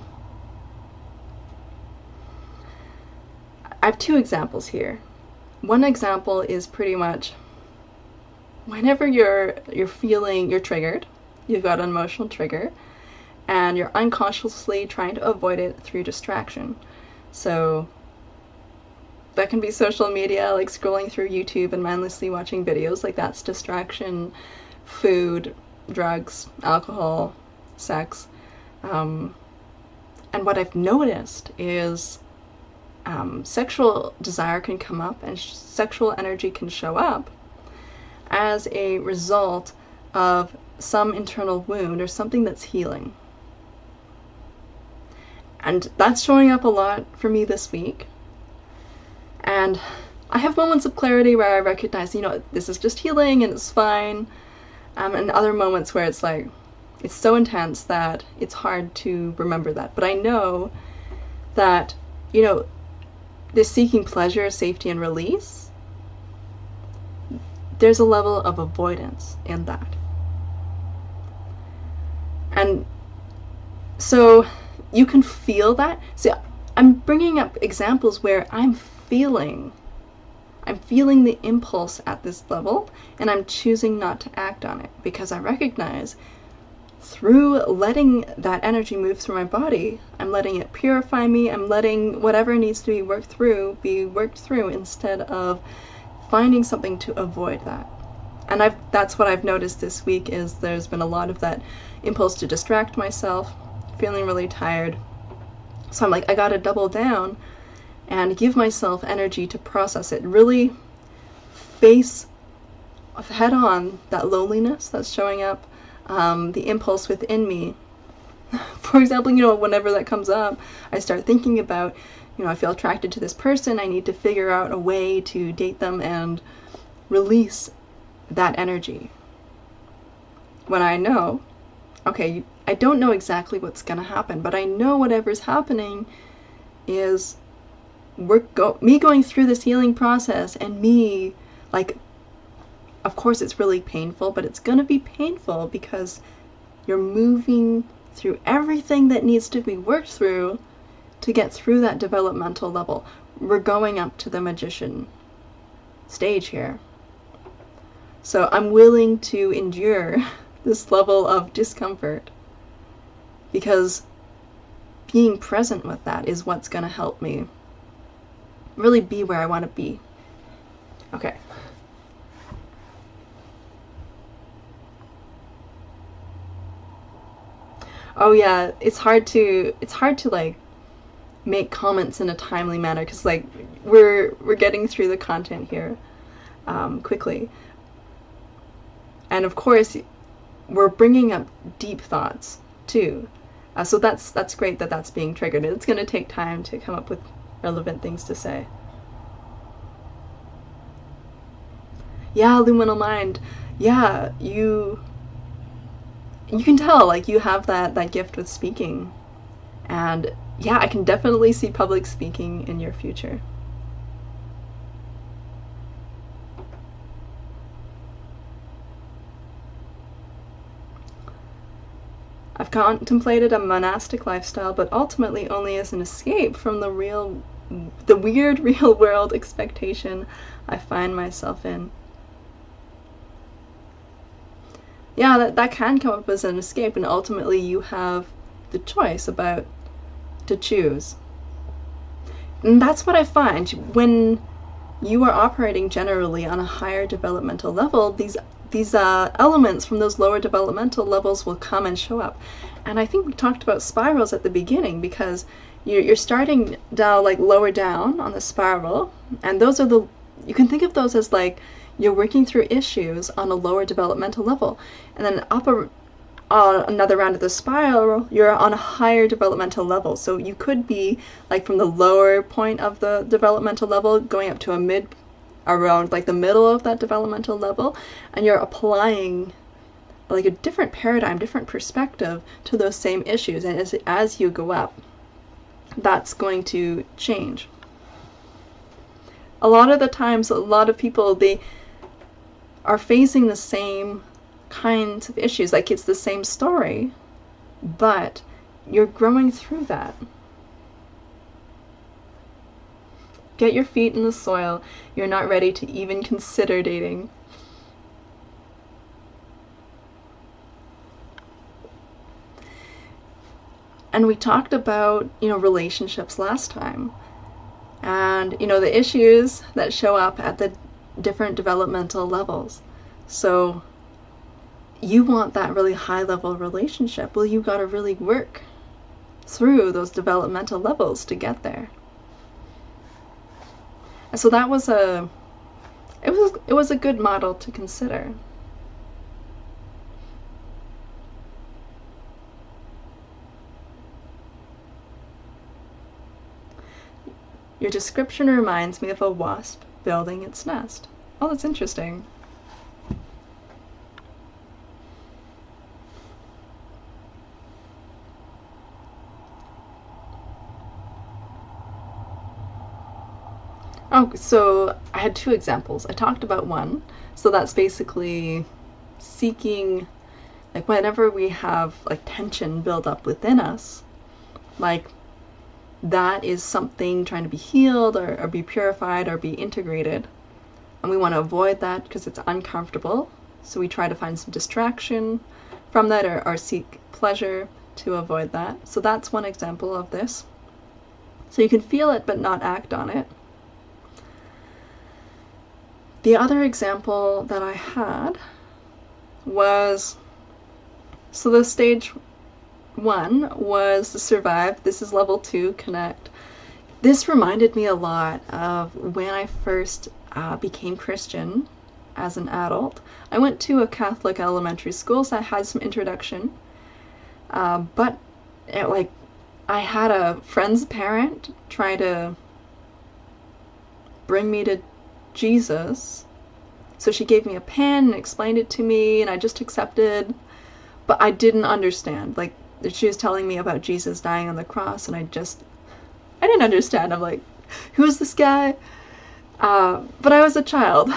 I have 2 examples here. One example is pretty much whenever you're triggered, you've got an emotional trigger, and you're unconsciously trying to avoid it through distraction. So that can be social media, like scrolling through YouTube and mindlessly watching videos, like that's distraction. Food, drugs, alcohol, sex. And what I've noticed is sexual desire can come up and sexual energy can show up as a result of some internal wound or something that's healing. And that's showing up a lot for me this week. And I have moments of clarity where I recognize, you know, this is just healing and it's fine. And other moments where it's like, it's so intense that it's hard to remember that. But I know that, you know, this seeking pleasure, safety, and release, there's a level of avoidance in that. And so you can feel that. See, I'm bringing up examples where I'm feeling the impulse at this level, and I'm choosing not to act on it because I recognize through letting that energy move through my body, I'm letting it purify me, I'm letting whatever needs to be worked through instead of finding something to avoid that. And that's what I've noticed this week, is there's been a lot of that impulse to distract myself, feeling really tired. So I'm like, I gotta double down and give myself energy to process it, really face head on that loneliness that's showing up, the impulse within me. For example, whenever that comes up, I start thinking about, I feel attracted to this person, I need to figure out a way to date them and release that energy. When I know, okay, I don't know exactly what's going to happen, but I know whatever's happening is me going through this healing process, and me, like, of course it's really painful, but it's going to be painful because you're moving through everything that needs to be worked through to get through that developmental level. We're going up to the magician stage here. So I'm willing to endure this level of discomfort because being present with that is what's going to help me really be where I want to be. Okay. Oh yeah, it's hard to like make comments in a timely manner because like we're getting through the content here quickly, and of course we're bringing up deep thoughts too. So that's great that that's being triggered. It's going to take time to come up with relevant things to say. Yeah, luminal mind. Yeah, you can tell like you have that gift with speaking, and yeah, I can definitely see public speaking in your future. I've contemplated a monastic lifestyle, but ultimately only as an escape from the weird real world expectation I find myself in. Yeah, that can come up as an escape, and ultimately you have the choice about to choose. And that's what I find when you are operating generally on a higher developmental level. These elements from those lower developmental levels will come and show up. And I think we talked about spirals at the beginning because you're starting down, like lower down on the spiral, and those are you can think of those as like you're working through issues on a lower developmental level, and then up another round of the spiral, you're on a higher developmental level. So you could be like from the lower point of the developmental level going up to around like the middle of that developmental level, and you're applying like a different paradigm, different perspective to those same issues, and as you go up, that's going to change. A lot of the times, a lot of people, they are facing the same kinds of issues, like it's the same story, but you're growing through that. Get your feet in the soil. You're not ready to even consider dating. And we talked about, relationships last time. And, the issues that show up at the different developmental levels. So you want that really high level relationship. Well, you got to really work through those developmental levels to get there. And so that was it was a good model to consider. Your description reminds me of a wasp building its nest. Oh, that's interesting. Oh, so I had two examples. I talked about one. So that's basically seeking, like whenever we have like tension build up within us, like that is something trying to be healed or be purified or be integrated. And we want to avoid that because it's uncomfortable. So we try to find some distraction from that or seek pleasure to avoid that. So that's one example of this. So you can feel it but not act on it. The other example that I had was, so the stage 1 was the survive. This is level 2, connect. This reminded me a lot of when I first became Christian as an adult. I went to a Catholic elementary school, so I had some introduction. But I had a friend's parent try to bring me to Jesus. So she gave me a pen and explained it to me, and I just accepted. But I didn't understand. Like, she was telling me about Jesus dying on the cross, and I didn't understand. I'm like, who is this guy? But I was a child,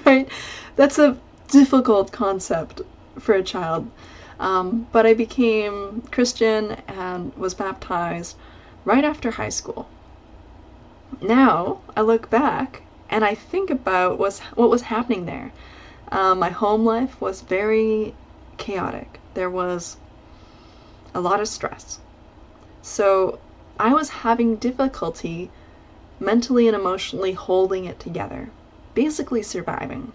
right? That's a difficult concept for a child. But I became Christian and was baptized right after high school. Now, I look back and I think about what was happening there. My home life was very chaotic. There was a lot of stress. So I was having difficulty mentally and emotionally holding it together, basically surviving.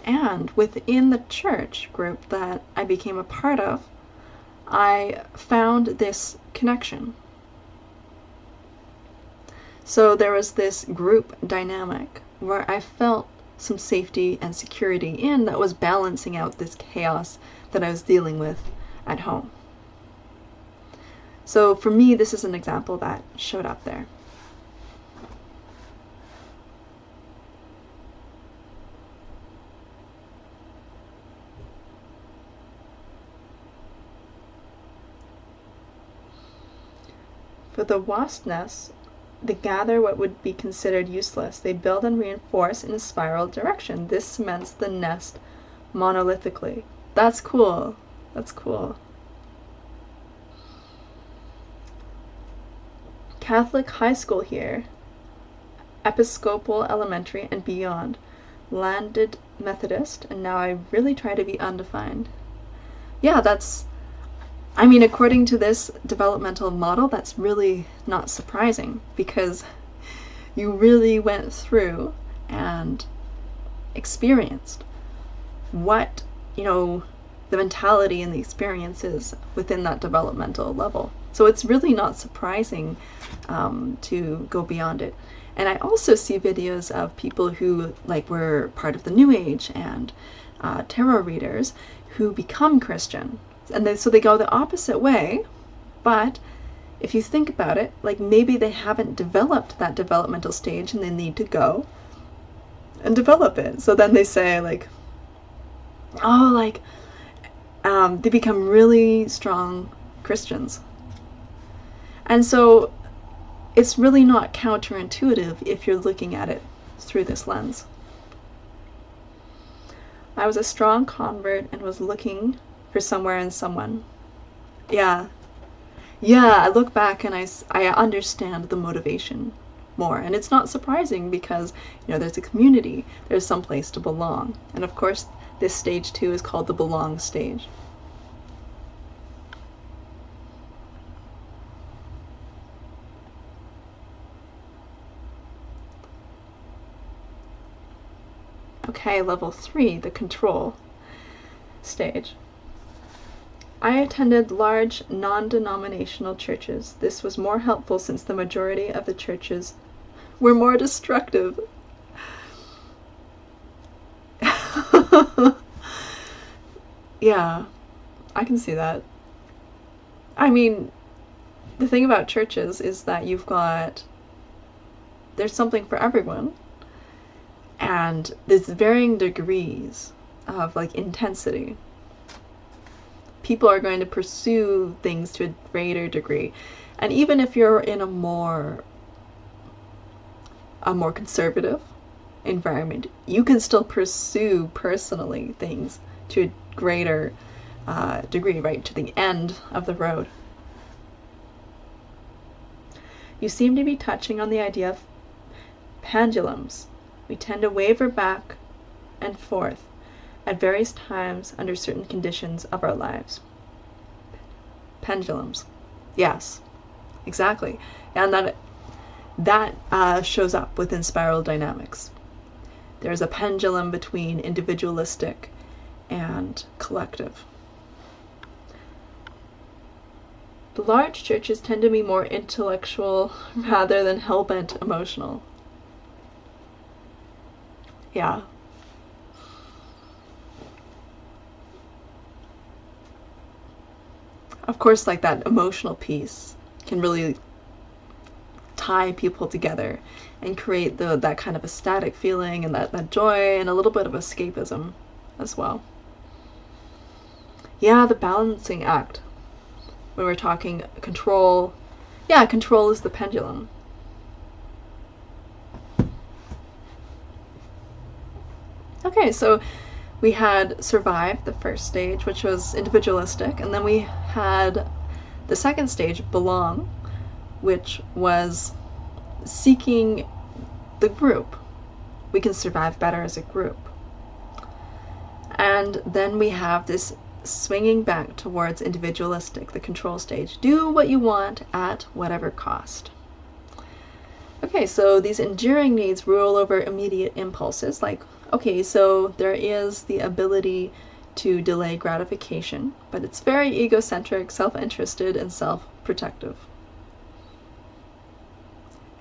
And within the church group that I became a part of, I found this connection. So there was this group dynamic where I felt some safety and security in that was balancing out this chaos that I was dealing with at home. So for me, this is an example that showed up there. For the wasp nests, they gather what would be considered useless. They build and reinforce in a spiral direction. This cements the nest monolithically. That's cool. That's cool. Catholic high school here, Episcopal elementary and beyond, landed Methodist, and now I really try to be undefined. Yeah, according to this developmental model, that's really not surprising, because you really went through and experienced what, the mentality and the experiences within that developmental level. So it's really not surprising to go beyond it. And I also see videos of people who were part of the New Age and tarot readers who become Christian. And so they go the opposite way, but if you think about it, maybe they haven't developed that developmental stage and they need to go and develop it. So then they say they become really strong Christians. And so it's really not counterintuitive if you're looking at it through this lens. I was a strong convert and was looking for somewhere and someone. Yeah, I look back and I understand the motivation more, and it's not surprising because there's a community, there's some place to belong, and of course this stage 2 is called the belong stage. Okay, level 3, the control stage. I attended large non-denominational churches. This was more helpful since the majority of the churches were more destructive. Yeah, I can see that. The thing about churches is that there's something for everyone, and there's varying degrees of intensity. People are going to pursue things to a greater degree. And even if you're in a more conservative environment, you can still pursue personally things to a greater degree, right to the end of the road. You seem to be touching on the idea of pendulums. We tend to waver back and forth at various times under certain conditions of our lives. Pendulums. Yes, exactly. And that shows up within spiral dynamics. There's a pendulum between individualistic and collective. The large churches tend to be more intellectual rather than hell-bent emotional. Yeah. of course, like that emotional piece can really tie people together and create that kind of ecstatic feeling and that joy and a little bit of escapism as well. Yeah, the balancing act. When we're talking control, yeah, control is the pendulum. Okay, so we had survive, the first stage, which was individualistic, and then we had the second stage, belong, which was seeking the group. We can survive better as a group. And then we have this swinging back towards individualistic, the control stage. Do what you want at whatever cost. Okay, so these enduring needs rule over immediate impulses. Like, okay, so there is the ability to delay gratification, but it's very egocentric, self-interested, and self-protective.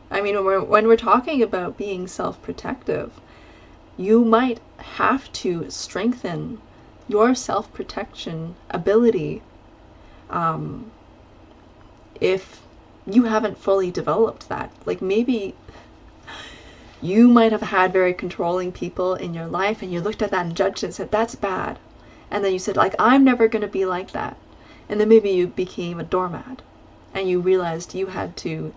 I mean, when we're talking about being self-protective, you might have to strengthen your self-protection ability if you haven't fully developed that. Like, maybe you might have had very controlling people in your life and you looked at that and judged it and said, that's bad. And then you said, like, I'm never going to be like that. And then maybe you became a doormat and you realized you had to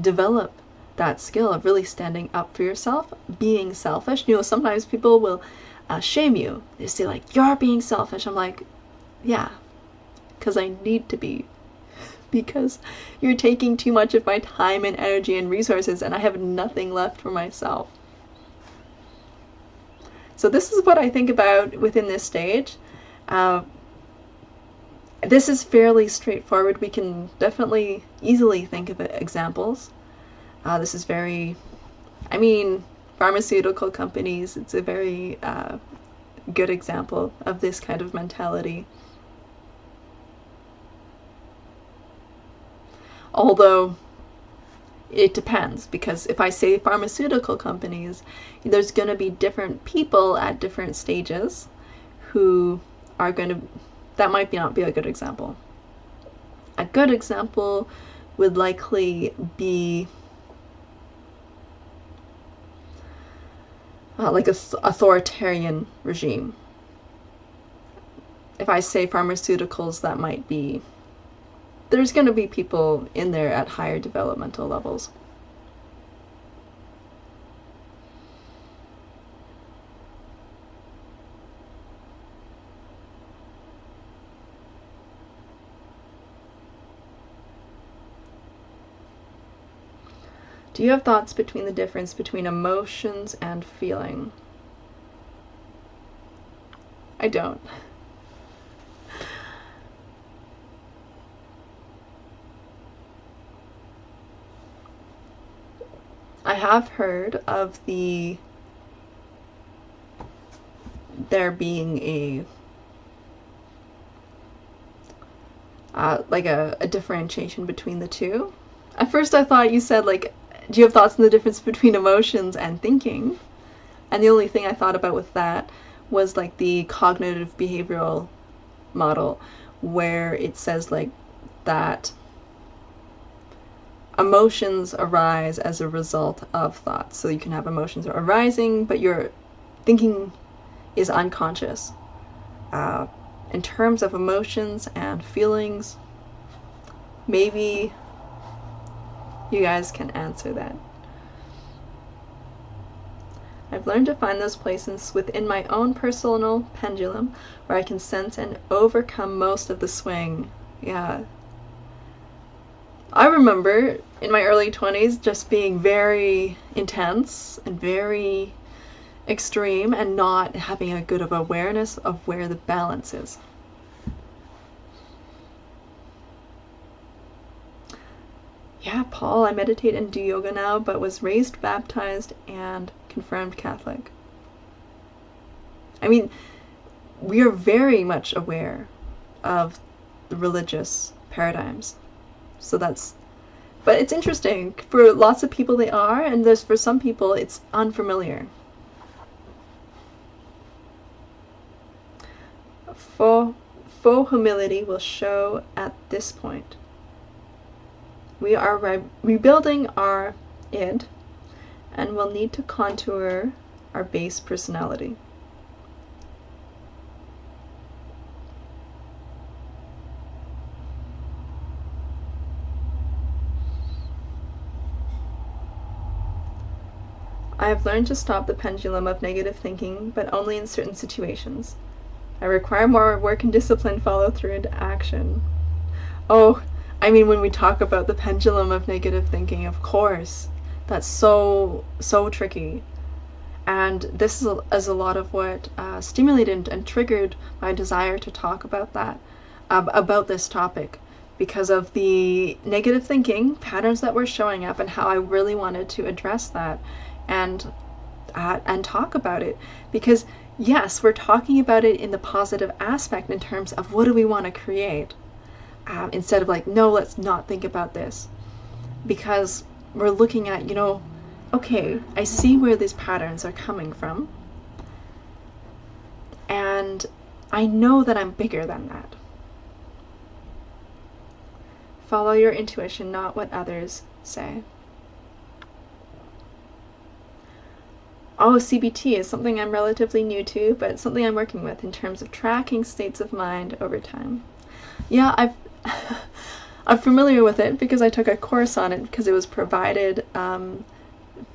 develop that skill of really standing up for yourself, being selfish. You know, sometimes people will shame you. They say, like, you're being selfish. I'm like, yeah, because I need to be. Because you're taking too much of my time and energy and resources, and I have nothing left for myself. So this is what I think about within this stage. This is fairly straightforward. We can definitely easily think of examples. This is very, I mean, pharmaceutical companies, it's a very good example of this kind of mentality. Although it depends, because if I say pharmaceutical companies, there's going to be different people at different stages who are going to, that might not be a good example. A good example would likely be like an authoritarian regime. If I say pharmaceuticals, that might be, there's going to be people in there at higher developmental levels. Do you have thoughts between the difference between emotions and feeling? I don't. I have heard of there being a like a differentiation between the two. At first I thought you said, like, do you have thoughts on the difference between emotions and thinking? And the only thing I thought about with that was like the cognitive behavioral model, where it says like that emotions arise as a result of thoughts. So you can have emotions arising, but your thinking is unconscious. In terms of emotions and feelings, maybe you guys can answer that. I've learned to find those places within my own personal pendulum where I can sense and overcome most of the swing. Yeah. I remember in my early 20s just being very intense and very extreme and not having a good of awareness of where the balance is. Yeah, Paul, I meditate and do yoga now, but was raised baptized and confirmed Catholic. I mean, we are very much aware of the religious paradigms. So that's, but it's interesting. For lots of people they are, and for some people it's unfamiliar. faux humility will show at this point. We are rebuilding our id and will need to contour our base personality. I have learned to stop the pendulum of negative thinking, but only in certain situations. I require more work and discipline follow through into action. Oh, I mean, when we talk about the pendulum of negative thinking, of course, that's so tricky. And this is a lot of what stimulated and triggered my desire to talk about that, about this topic, because of the negative thinking patterns that were showing up and how I really wanted to address that and talk about it. Because yes, we're talking about it in the positive aspect in terms of what do we want to create, instead of like, no, let's not think about this, because we're looking at, you know, okay, I see where these patterns are coming from, and I know that I'm bigger than that. Follow your intuition, not what others say. Oh, CBT is something I'm relatively new to, but something I'm working with in terms of tracking states of mind over time. Yeah, I'm familiar with it because I took a course on it because it was provided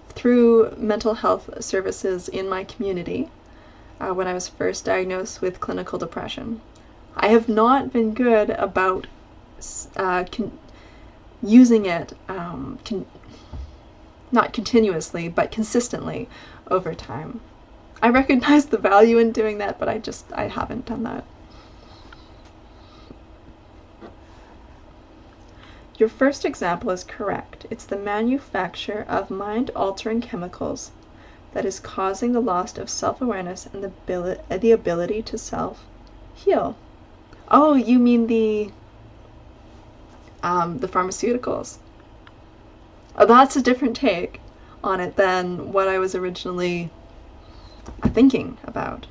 through mental health services in my community when I was first diagnosed with clinical depression. I have not been good about using it, not continuously, but consistently over time. I recognize the value in doing that, but I haven't done that. Your first example is correct. It's the manufacture of mind-altering chemicals that is causing the loss of self-awareness and the ability to self-heal. Oh, you mean the pharmaceuticals. Oh, that's a different take on it than what I was originally thinking about.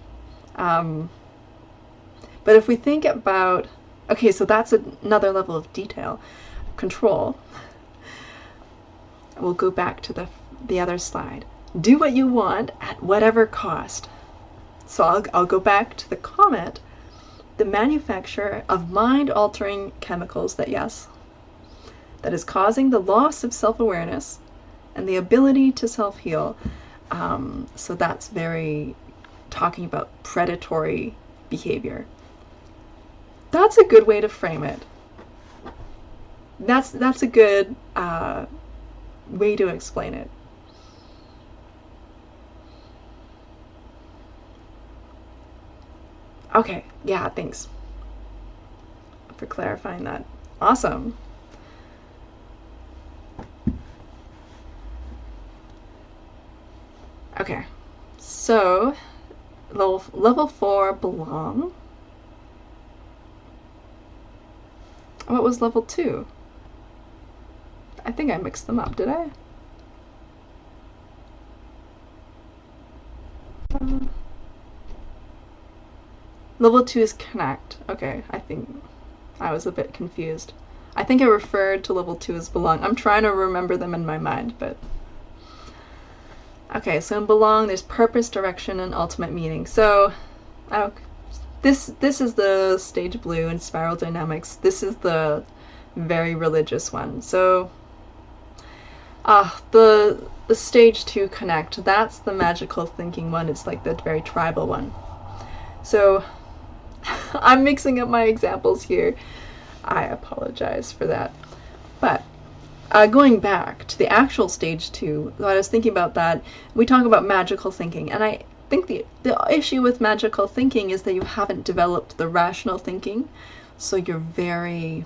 But if we think about, okay, so that's another level of detail. Control. We'll go back to the other slide. Do what you want at whatever cost. So I'll go back to the comment. The manufacture of mind-altering chemicals that is causing the loss of self-awareness and the ability to self-heal. So that's very talking about predatory behavior. That's a good way to frame it. That's a good way to explain it. Okay, yeah, thanks for clarifying that. Awesome. Okay, so level 4, belong. What was level 2? I think I mixed them up, did I? Level 2 is connect. Okay, I think I was a bit confused. I think I referred to level 2 as belong. I'm trying to remember them in my mind, but... Okay, so in belong, there's purpose, direction, and ultimate meaning. So, this is the stage blue in spiral dynamics. This is the very religious one. So, the stage 2 connect, that's the magical thinking one. It's like the very tribal one. So, I'm mixing up my examples here. I apologize for that. But, going back to the actual stage 2, when I was thinking about that, we talk about magical thinking, and I think the issue with magical thinking is that you haven't developed the rational thinking, so you're very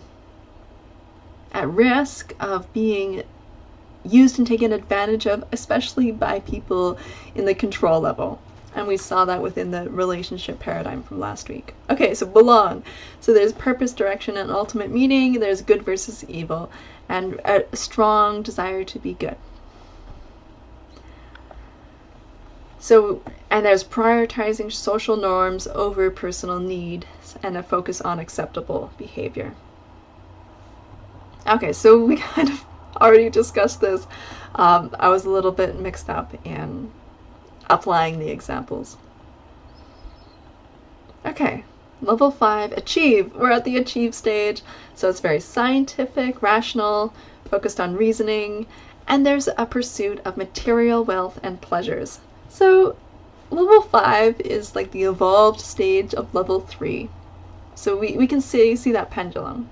at risk of being used and taken advantage of, especially by people in the control level. And we saw that within the relationship paradigm from last week. Okay, so belong. So there's purpose, direction, and ultimate meaning. There's good versus evil, and a strong desire to be good. So, and there's prioritizing social norms over personal needs and a focus on acceptable behavior. Okay, so we kind of already discussed this. I was a little bit mixed up in applying the examples. Okay, level 5, achieve. We're at the achieve stage, so it's very scientific, rational, focused on reasoning, and there's a pursuit of material wealth and pleasures. So level 5 is like the evolved stage of level 3. So we can see that pendulum.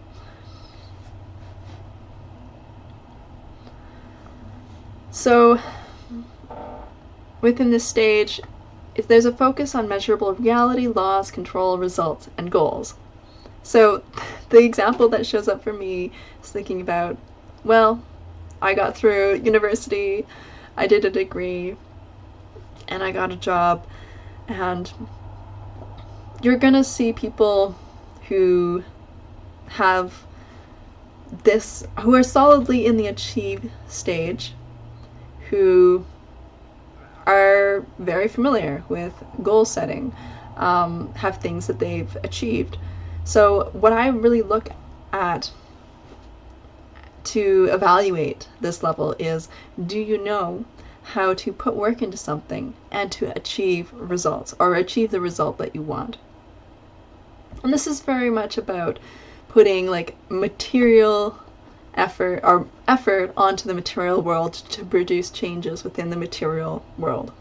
So within this stage, there's a focus on measurable reality, laws, control, results, and goals. So the example that shows up for me is thinking about, well, I got through university, I did a degree, and I got a job, and you're gonna see people who have this, who are solidly in the achieve stage, who are very familiar with goal setting, have things that they've achieved. So what I really look at to evaluate this level is, do you know how to put work into something and to achieve results, or achieve the result that you want? And this is very much about putting like material effort onto the material world to produce changes within the material world.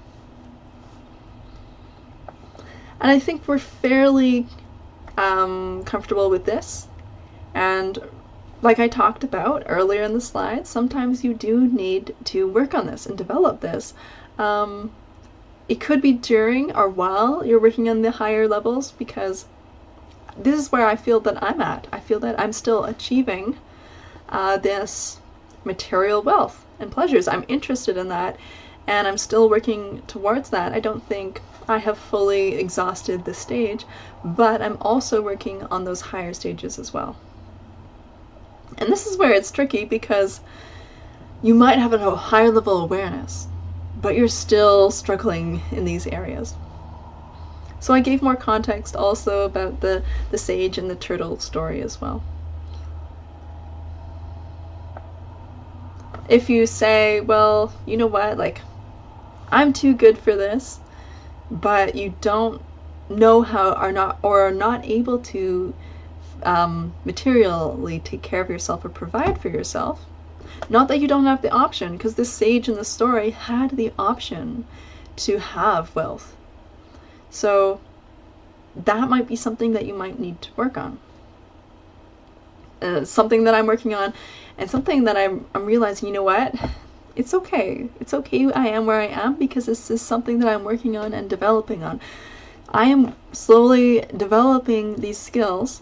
And I think we're fairly comfortable with this. And like I talked about earlier in the slides, sometimes you do need to work on this and develop this. It could be during or while you're working on the higher levels, because this is where I feel that I'm at. I feel that I'm still achieving this material wealth and pleasures. I'm interested in that, and I'm still working towards that. I don't think I have fully exhausted this stage, but I'm also working on those higher stages as well. And this is where it's tricky, because you might have a higher level awareness, but you're still struggling in these areas. So I gave more context also about the sage and the turtle story as well. If you say, well, you know what, like, I'm too good for this, but you don't know how, or are not able to materially take care of yourself or provide for yourself. Not that you don't have the option, because this sage in the story had the option to have wealth. So that might be something that you might need to work on. Something that I'm working on, and something that I'm realizing, you know what, it's okay. It's okay I am where I am, because this is something that I'm working on and developing on. I am slowly developing these skills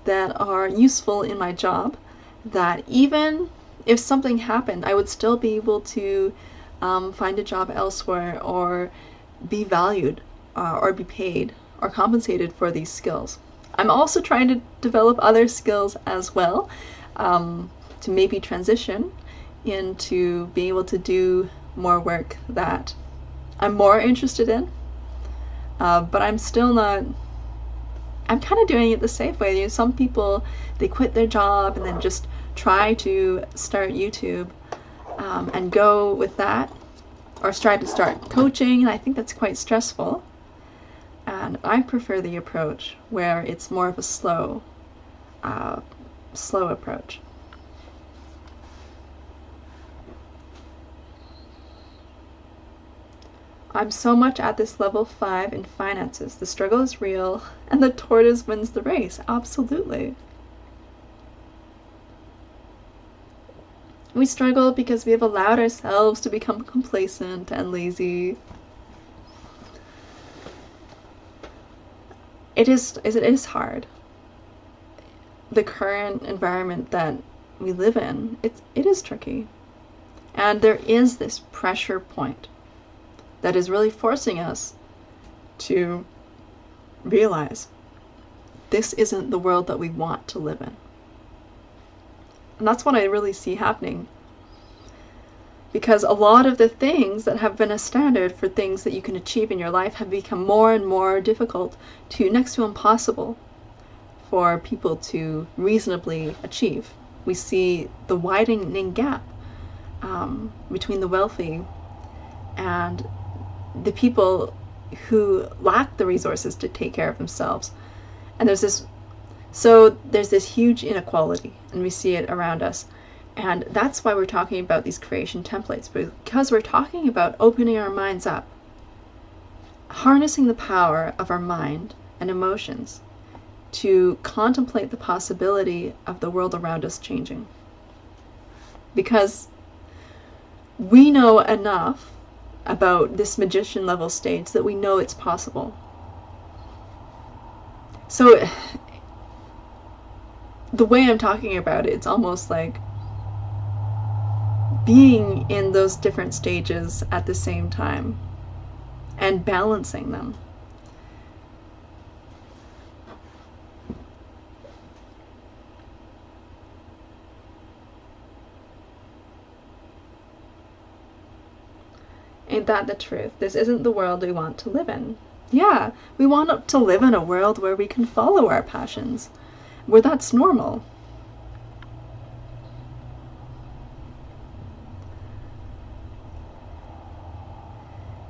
that are useful in my job, that even if something happened, I would still be able to find a job elsewhere, or be valued, or be paid or compensated for these skills. I'm also trying to develop other skills as well, to maybe transition into being able to do more work that I'm more interested in, but I'm still not, I'm kind of doing it the safe way. You know, some people, they quit their job and then just try to start YouTube and go with that, or try to start coaching, and I think that's quite stressful. And I prefer the approach where it's more of a slow approach. I'm so much at this level 5 in finances. The struggle is real, and the tortoise wins the race. Absolutely. We struggle because we have allowed ourselves to become complacent and lazy. It is hard. The current environment that we live in, it is tricky. And there is this pressure point that is really forcing us to realize this isn't the world that we want to live in. And that's what I really see happening. because a lot of the things that have been a standard for things that you can achieve in your life have become more and more difficult to next to impossible for people to reasonably achieve. We see the widening gap between the wealthy and the people who lack the resources to take care of themselves. And there's this huge inequality, and we see it around us. And that's why we're talking about these creation templates, because we're talking about opening our minds up, harnessing the power of our mind and emotions to contemplate the possibility of the world around us changing. Because we know enough about this magician level stage that we know it's possible. So the way I'm talking about it, it's almost like being in those different stages at the same time and balancing them. Ain't that the truth? This isn't the world we want to live in. Yeah, we want to live in a world where we can follow our passions, where that's normal.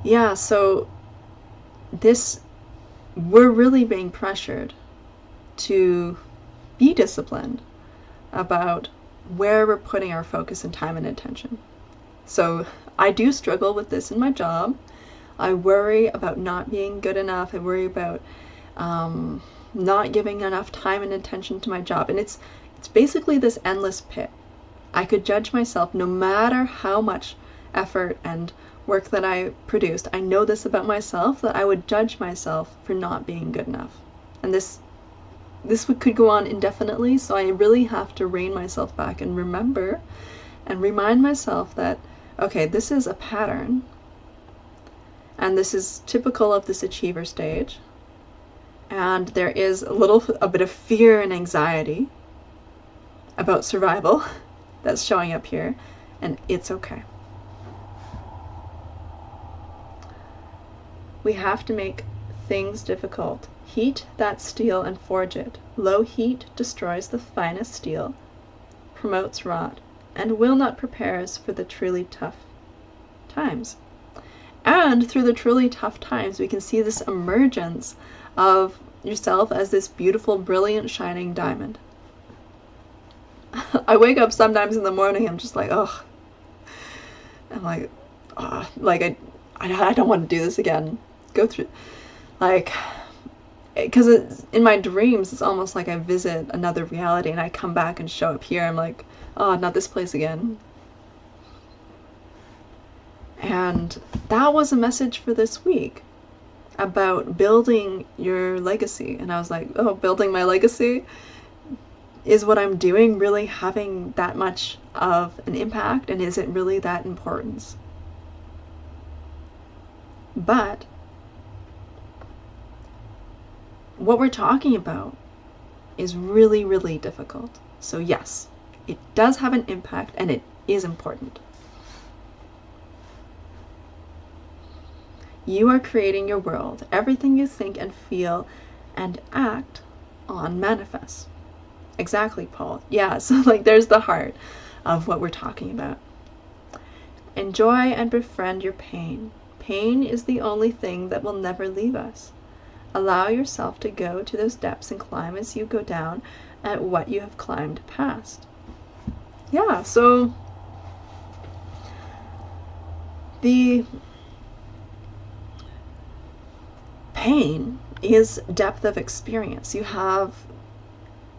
Yeah, so we're really being pressured to be disciplined about where we're putting our focus and time and attention. So I do struggle with this in my job. I worry about not being good enough. I worry about not giving enough time and attention to my job. And it's basically this endless pit. I could judge myself no matter how much effort and work that I produced. I know this about myself, that I would judge myself for not being good enough. And this could go on indefinitely, so I really have to rein myself back and remember and remind myself that, okay, this is a pattern, and this is typical of this achiever stage, and there is a bit of fear and anxiety about survival that's showing up here, and it's okay. We have to make things difficult. Heat that steel and forge it. Low heat destroys the finest steel, promotes rot, and will not prepare us for the truly tough times. And through the truly tough times, we can see this emergence of yourself as this beautiful, brilliant, shining diamond. I wake up sometimes in the morning, I'm just like, ugh. I'm like, I don't want to do this again. Go through, because in my dreams, it's almost like I visit another reality and I come back and show up here. I'm like, oh, not this place again. And that was a message for this week about building your legacy. And I was like, oh, building my legacy? Is what I'm doing really having that much of an impact? And is it really that important? But what we're talking about is really, really difficult. So yes, it does have an impact and it is important. You are creating your world. Everything you think and feel and act on manifests. Exactly, Paul. Yeah, so there's the heart of what we're talking about. Enjoy and befriend your pain. Pain is the only thing that will never leave us. Allow yourself to go to those depths and climb as you go down at what you have climbed past. Yeah, so the pain is depth of experience. You have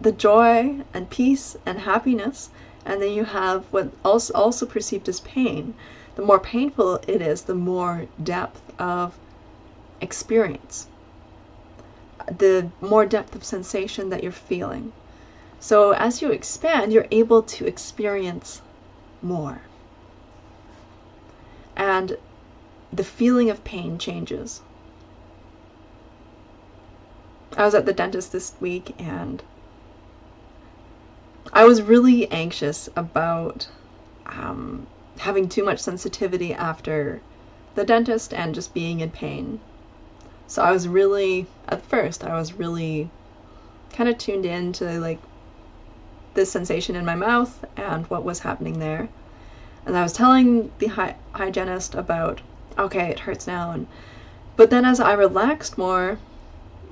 the joy and peace and happiness, and then you have what also perceived as pain. The more painful it is, the more depth of experience, the more depth of sensation that you're feeling. So as you expand, you're able to experience more. And the feeling of pain changes. I was at the dentist this week and I was really anxious about having too much sensitivity after the dentist and just being in pain. So I was really, at first, I was really kind of tuned in to like this sensation in my mouth and what was happening there. And I was telling the hygienist about, okay, it hurts now. But then as I relaxed more,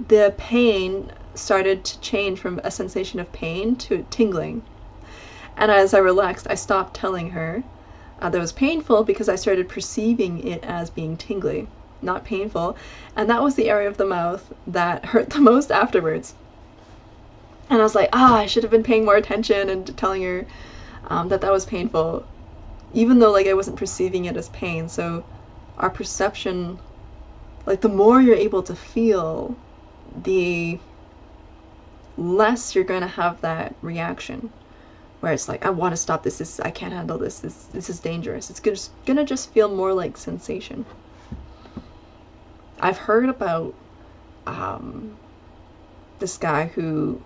the pain started to change from a sensation of pain to tingling. And as I relaxed, I stopped telling her that was painful because I started perceiving it as being tingly, not painful. And that was the area of the mouth that hurt the most afterwards. And I was like, I should have been paying more attention and telling her that was painful, even though like I wasn't perceiving it as pain. So our perception, like the more you're able to feel, the less you're going to have that reaction where it's like, I want to stop this, I can't handle this, this is dangerous. It's going to just feel more like sensation. I've heard about this guy who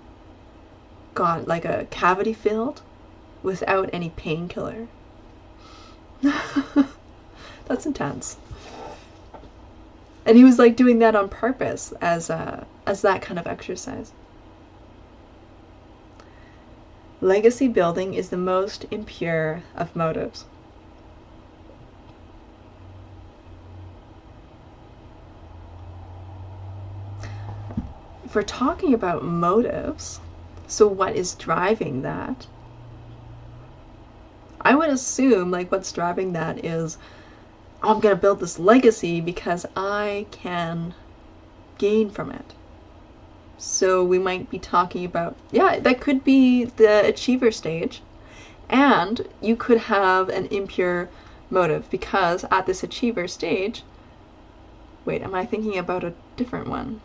got like a cavity filled without any painkiller. That's intense. And he was like doing that on purpose as that kind of exercise. Legacy building is the most impure of motives. If we're talking about motives, so what is driving that? I would assume like what's driving that is, I'm going to build this legacy because I can gain from it. So we might be talking about, yeah, that could be the achiever stage. And you could have an impure motive because at this achiever stage, wait, am I thinking about a different one?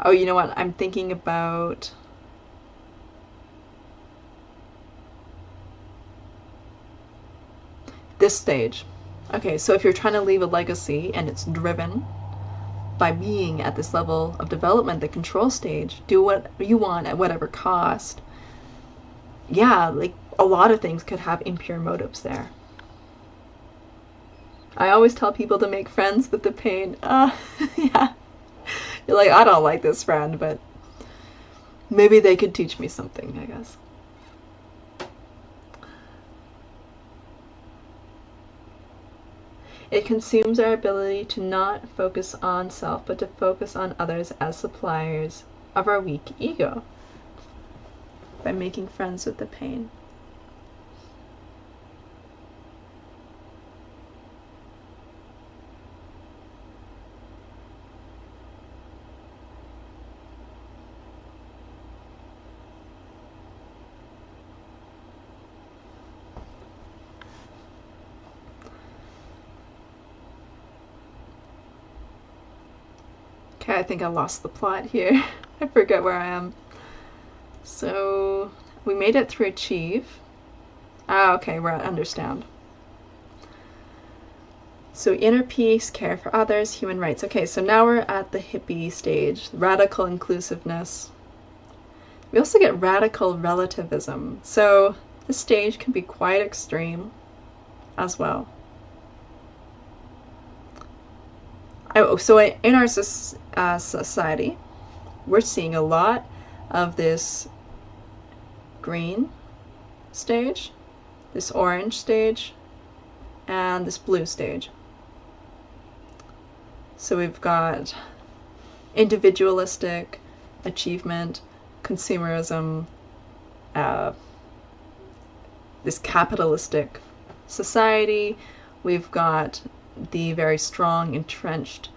Oh, you know what? I'm thinking about this stage. Okay, so if you're trying to leave a legacy and it's driven by being at this level of development, the control stage, do what you want at whatever cost. Yeah, like a lot of things could have impure motives there. I always tell people to make friends with the pain. Yeah. You're like, I don't like this friend, but maybe they could teach me something, I guess. It consumes our ability to not focus on self, but to focus on others as suppliers of our weak ego by making friends with the pain. Okay, I think I lost the plot here. I forget where I am. So we made it through achieve. Okay, we're at understand. So inner peace, care for others, human rights. Okay, so now we're at the hippie stage, radical inclusiveness. We also get radical relativism. So this stage can be quite extreme as well. So in our society, we're seeing a lot of this green stage, this orange stage, and this blue stage. So we've got individualistic, achievement, consumerism, this capitalistic society. We've got the very strong, entrenched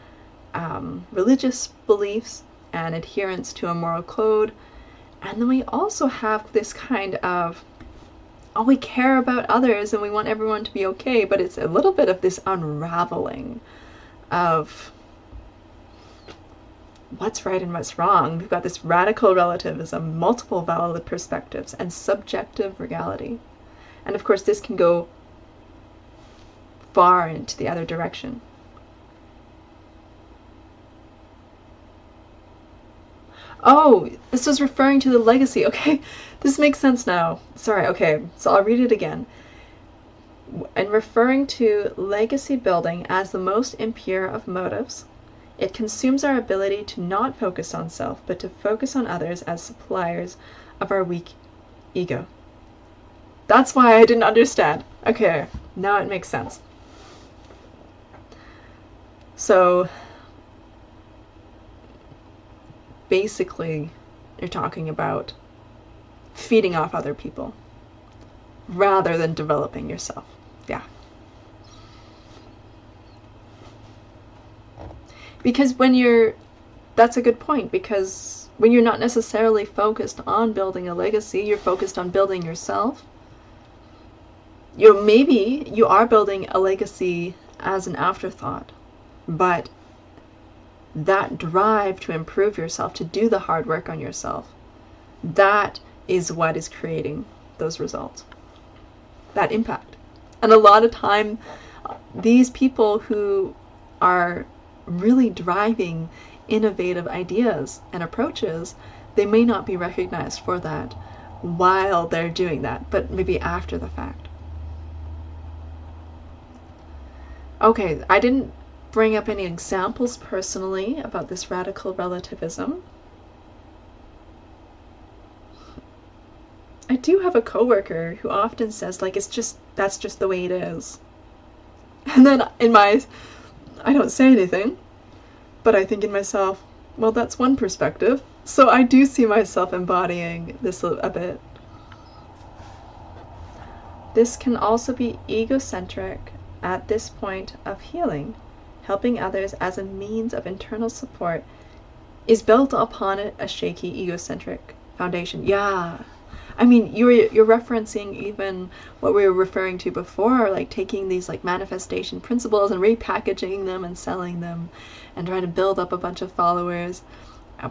religious beliefs and adherence to a moral code. And then we also have this kind of, oh, we care about others and we want everyone to be okay, but it's a little bit of this unraveling of what's right and what's wrong. We've got this radical relativism, multiple valid perspectives, and subjective reality. And of course, this can go far into the other direction. Oh, this was referring to the legacy. Okay, this makes sense now. Sorry, okay, so I'll read it again. And referring to legacy building as the most impure of motives, it consumes our ability to not focus on self, but to focus on others as suppliers of our weak ego. That's why I didn't understand. Okay, now it makes sense. So, basically, you're talking about feeding off other people rather than developing yourself. Yeah. Because that's a good point, because when you're not necessarily focused on building a legacy, you're focused on building yourself. Maybe you are building a legacy as an afterthought, but that drive to improve yourself, to do the hard work on yourself, that is what is creating those results, that impact. And a lot of time, these people who are really driving innovative ideas and approaches, they may not be recognized for that while they're doing that, but maybe after the fact. Okay, I didn't bring up any examples personally about this radical relativism. I do have a coworker who often says, like, that's just the way it is. And then I don't say anything, but I think in myself, well, that's one perspective. So I do see myself embodying this a bit. This can also be egocentric at this point of healing. Helping others as a means of internal support is built upon a shaky egocentric foundation. Yeah. I mean, you're referencing even what we were referring to before, like taking these like manifestation principles and repackaging them and selling them and trying to build up a bunch of followers,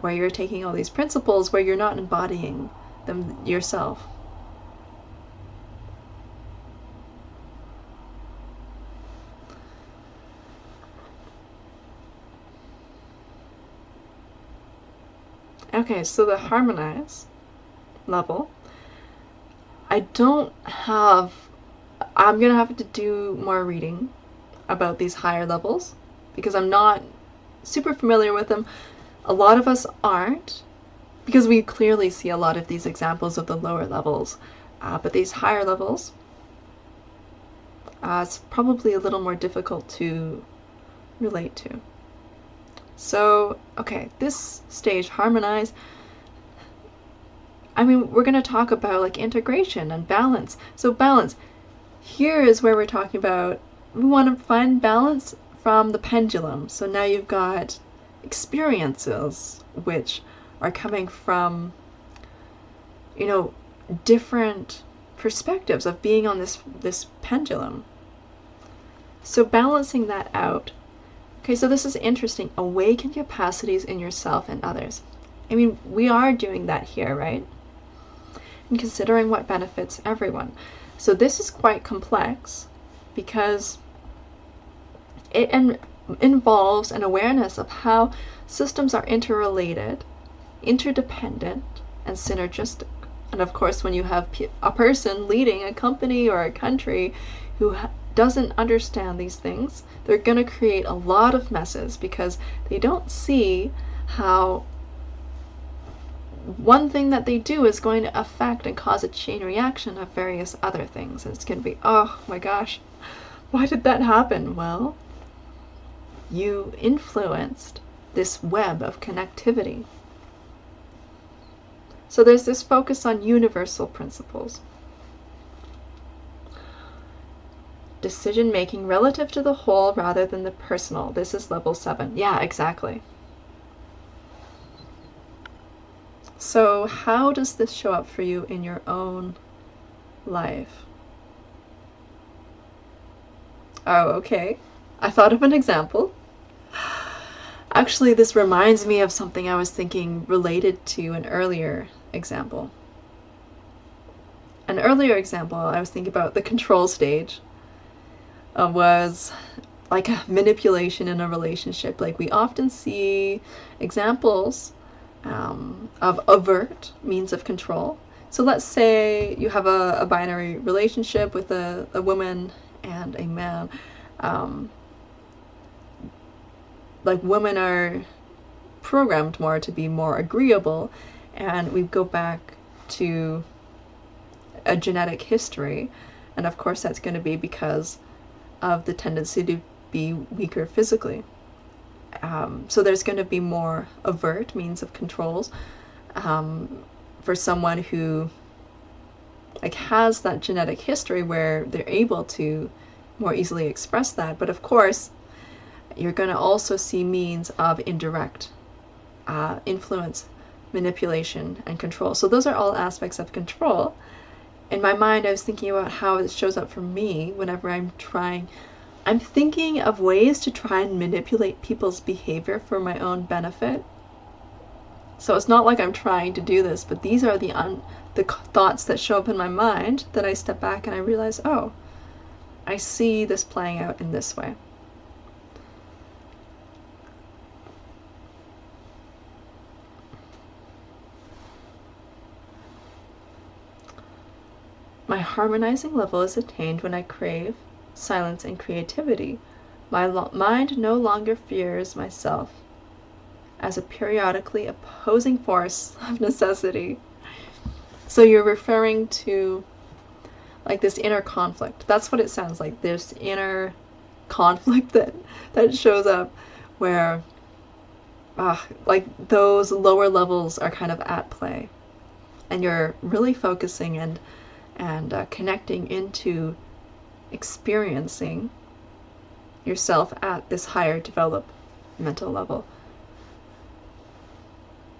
where you're taking all these principles where you're not embodying them yourself. Okay, so the harmonize level, I'm gonna have to do more reading about these higher levels because I'm not super familiar with them. A lot of us aren't, because we clearly see a lot of these examples of the lower levels, but these higher levels, it's probably a little more difficult to relate to. So, okay, this stage, harmonize, I mean, we're going to talk about like integration and balance. So balance, here is where we're talking about, we want to find balance from the pendulum. So now you've got experiences which are coming from, different perspectives of being on this pendulum. So balancing that out. Okay, so this is interesting. Awaken capacities in yourself and others. I mean, we are doing that here, right? And considering what benefits everyone. So this is quite complex because it involves an awareness of how systems are interrelated, interdependent, and synergistic. And of course, when you have a person leading a company or a country who doesn't understand these things, they're going to create a lot of messes because they don't see how one thing that they do is going to affect and cause a chain reaction of various other things. And it's going to be, oh my gosh, why did that happen? Well, you influenced this web of connectivity. So there's this focus on universal principles. Decision making relative to the whole rather than the personal. This is level 7. Yeah, exactly. So how does this show up for you in your own life? Oh, okay. I thought of an example. Actually, this reminds me of something I was thinking related to an earlier example. An earlier example I was thinking about the control stage was like a manipulation in a relationship. Like we often see examples of overt means of control. So let's say you have a binary relationship with a woman and a man. Like women are programmed more to be more agreeable, and we go back to a genetic history, and of course that's going to be because of the tendency to be weaker physically. So there's going to be more overt means of controls for someone who like has that genetic history where they're able to more easily express that. But of course, you're going to also see means of indirect influence, manipulation, and control. So those are all aspects of control. In my mind, I was thinking about how it shows up for me whenever I'm thinking of ways to try and manipulate people's behavior for my own benefit. So it's not like I'm trying to do this, but these are the thoughts that show up in my mind that I step back and I realize, oh, I see this playing out in this way. My harmonizing level is attained when I crave silence and creativity. My mind no longer fears myself as a periodically opposing force of necessity. So you're referring to like this inner conflict. That's what it sounds like. This inner conflict that shows up where like those lower levels are kind of at play, and you're really focusing and connecting into experiencing yourself at this higher developmental level.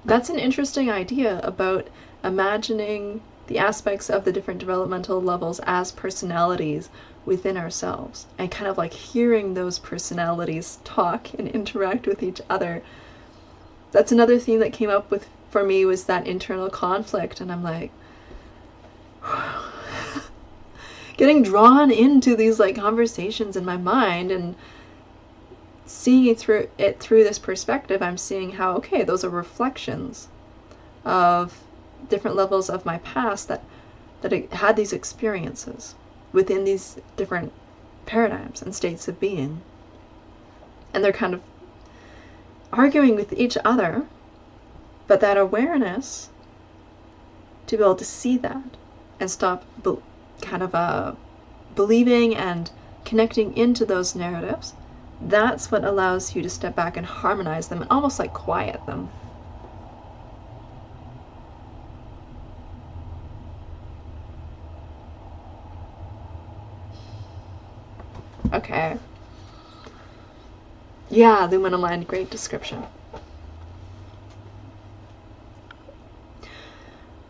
That's an interesting idea about imagining the aspects of the different developmental levels as personalities within ourselves, and kind of like hearing those personalities talk and interact with each other. That's another theme that came up with for me, was that internal conflict, and I'm like getting drawn into these like conversations in my mind and seeing it through this perspective. I'm seeing how, okay, those are reflections of different levels of my past that it had these experiences within these different paradigms and states of being, and they're kind of arguing with each other. But that awareness to be able to see that and stop believing and connecting into those narratives, that's what allows you to step back and harmonize them and almost like quiet them. Okay. Yeah, luminal mind, great description.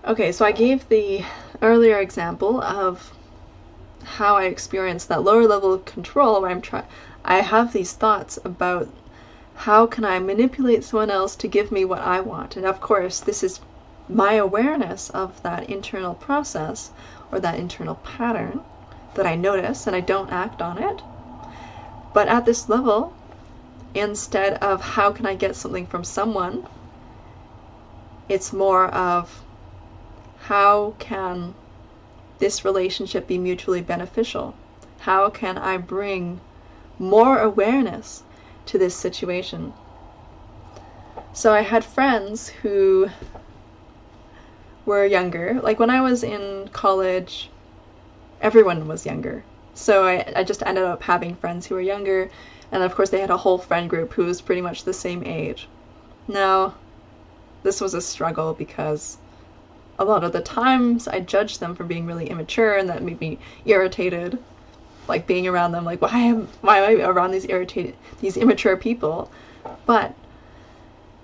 Okay, so I gave the earlier example of how I experienced that lower level of control where I have these thoughts about how can I manipulate someone else to give me what I want. And of course, this is my awareness of that internal process or that internal pattern that I notice, and I don't act on it. But at this level, instead of how can I get something from someone, it's more of how can this relationship be mutually beneficial? How can I bring more awareness to this situation? So I had friends who were younger. Like when I was in college, everyone was younger. So I just ended up having friends who were younger, and of course they had a whole friend group who was pretty much the same age. Now, this was a struggle because a lot of the times I judged them for being really immature, and that made me irritated, like being around them, like why am I around these immature people? But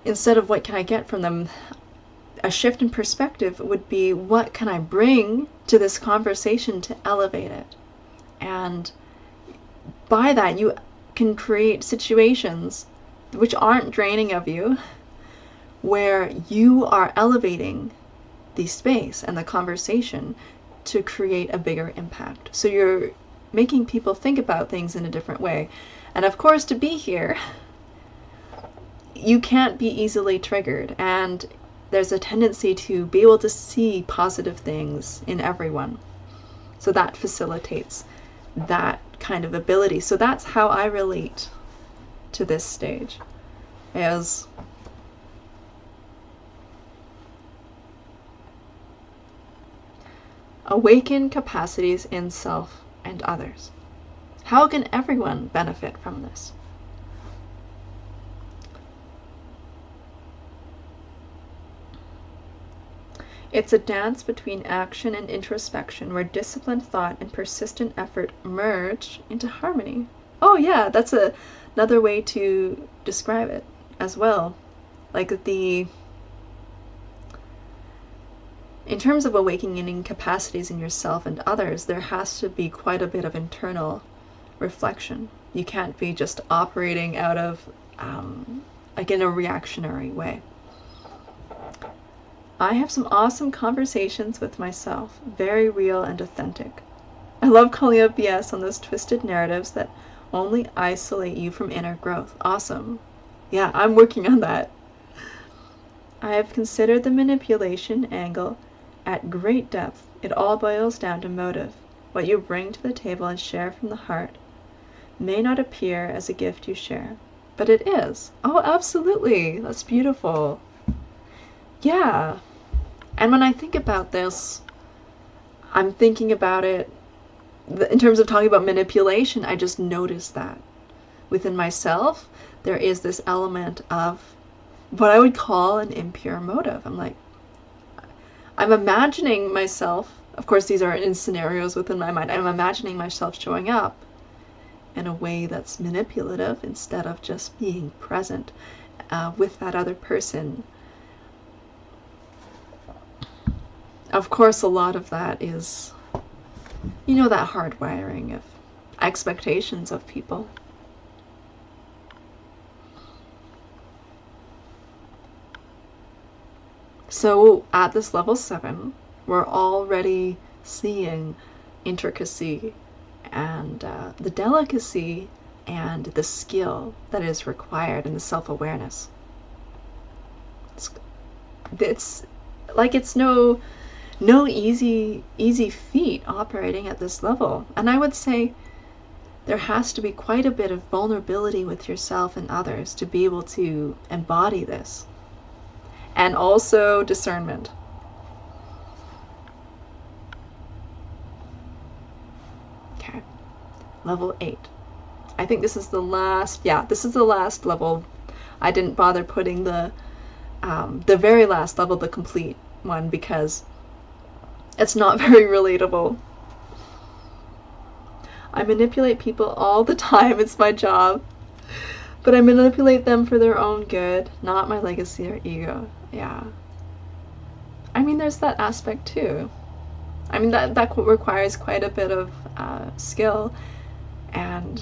instead of what can I get from them, a shift in perspective would be what can I bring to this conversation to elevate it? And by that you can create situations which aren't draining of you, where you are elevating the space and the conversation to create a bigger impact. So you're making people think about things in a different way. And of course, to be here, you can't be easily triggered. And there's a tendency to be able to see positive things in everyone. So that facilitates that kind of ability. So that's how I relate to this stage, as awaken capacities in self and others. How can everyone benefit from this? It's a dance between action and introspection where disciplined thought and persistent effort merge into harmony. Oh yeah, that's another way to describe it as well. Like in terms of awakening capacities in yourself and others, there has to be quite a bit of internal reflection. You can't be just operating out of like in a reactionary way. I have some awesome conversations with myself, very real and authentic. I love calling out BS on those twisted narratives that only isolate you from inner growth. Awesome. Yeah, I'm working on that. I have considered the manipulation angle at great depth. It all boils down to motive. What you bring to the table and share from the heart may not appear as a gift you share, but it is. Oh, absolutely. That's beautiful. Yeah. And when I think about this, I'm thinking about it in terms of talking about manipulation. I just noticed that within myself, there is this element of what I would call an impure motive. I'm imagining myself, of course these are in scenarios within my mind, I'm imagining myself showing up in a way that's manipulative instead of just being present with that other person. Of course, a lot of that is, you know, that hardwiring of expectations of people. So at this level 7, we're already seeing intricacy and the delicacy and the skill that is required in the self-awareness. It's like it's no easy feat operating at this level. And I would say there has to be quite a bit of vulnerability with yourself and others to be able to embody this. And also discernment. Okay, level 8. I think this is the last, this is the last level. I didn't bother putting the very last level, the complete one, because it's not very relatable. I manipulate people all the time, it's my job. But I manipulate them for their own good, not my legacy or ego. Yeah. I mean, there's that aspect too. I mean, that requires quite a bit of skill. And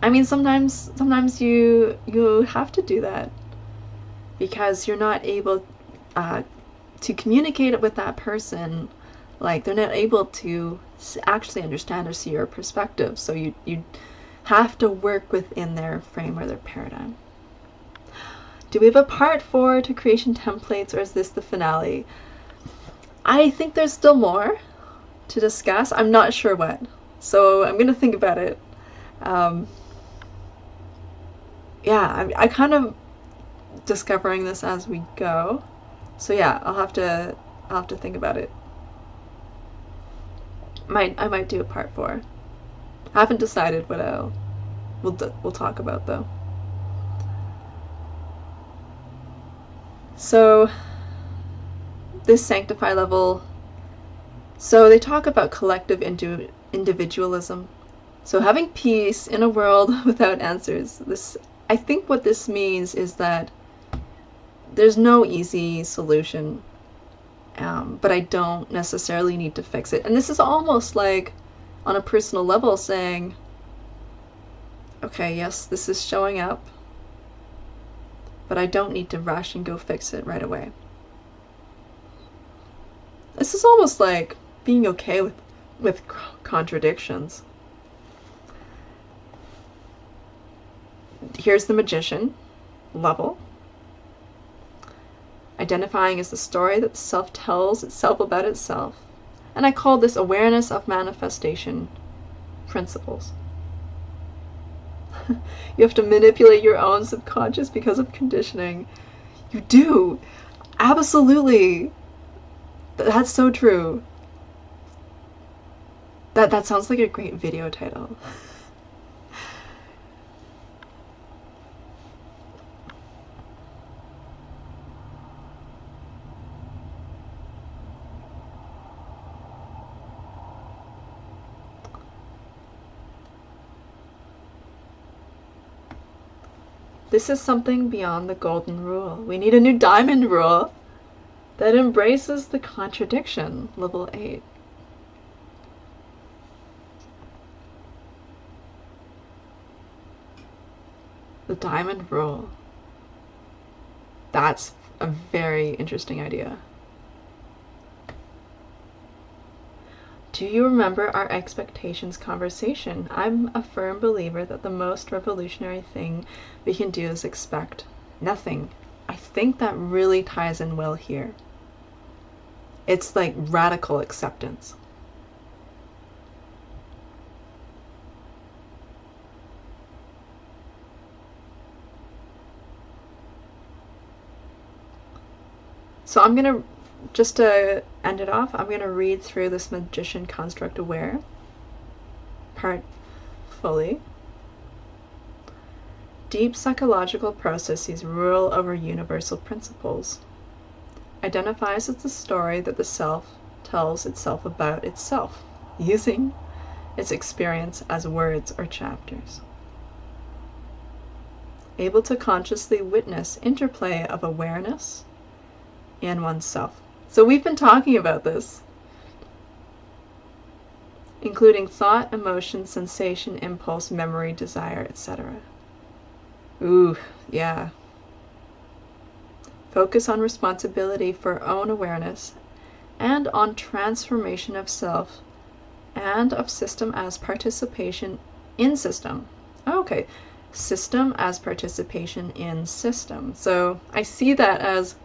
I mean, sometimes you have to do that because you're not able to communicate with that person. Like, they're not able to actually understand or see your perspective. So you have to work within their frame or their paradigm. Do we have a part 4 to creation templates, or is this the finale? I think there's still more to discuss. I'm not sure what, so I'm gonna think about it. Yeah, I kind of discovering this as we go. So yeah, I'll have to think about it. I might do a part 4. I haven't decided what we'll talk about though. So this sanctify level, so they talk about collective individualism. So having peace in a world without answers. I think what this means is that there's no easy solution, but I don't necessarily need to fix it. And this is almost like on a personal level saying, okay, yes, this is showing up, but I don't need to rush and go fix it right away. This is almost like being okay with contradictions. Here's the magician level. identifying as the story that the self tells itself about itself. And I call this awareness of manifestation principles. You have to manipulate your own subconscious because of conditioning. You do. Absolutely. That's so true. That sounds like a great video title. This is something beyond the golden rule. We need a new diamond rule that embraces the contradiction. Level 8. The diamond rule. That's a very interesting idea. Do you remember our expectations conversation? I'm a firm believer that the most revolutionary thing we can do is expect nothing. I think that really ties in well here. It's like radical acceptance. So I'm going to, just to end it off, I'm going to read through this magician construct aware part fully. Deep psychological processes rule over universal principles. Identifies as the story that the self tells itself about itself, using its experience as words or chapters. Able to consciously witness interplay of awareness and oneself. So we've been talking about this, including thought, emotion, sensation, impulse, memory, desire, etc. Ooh, yeah. Focus on responsibility for own awareness and on transformation of self and of system as participation in system. Okay, system as participation in system. So I see that as,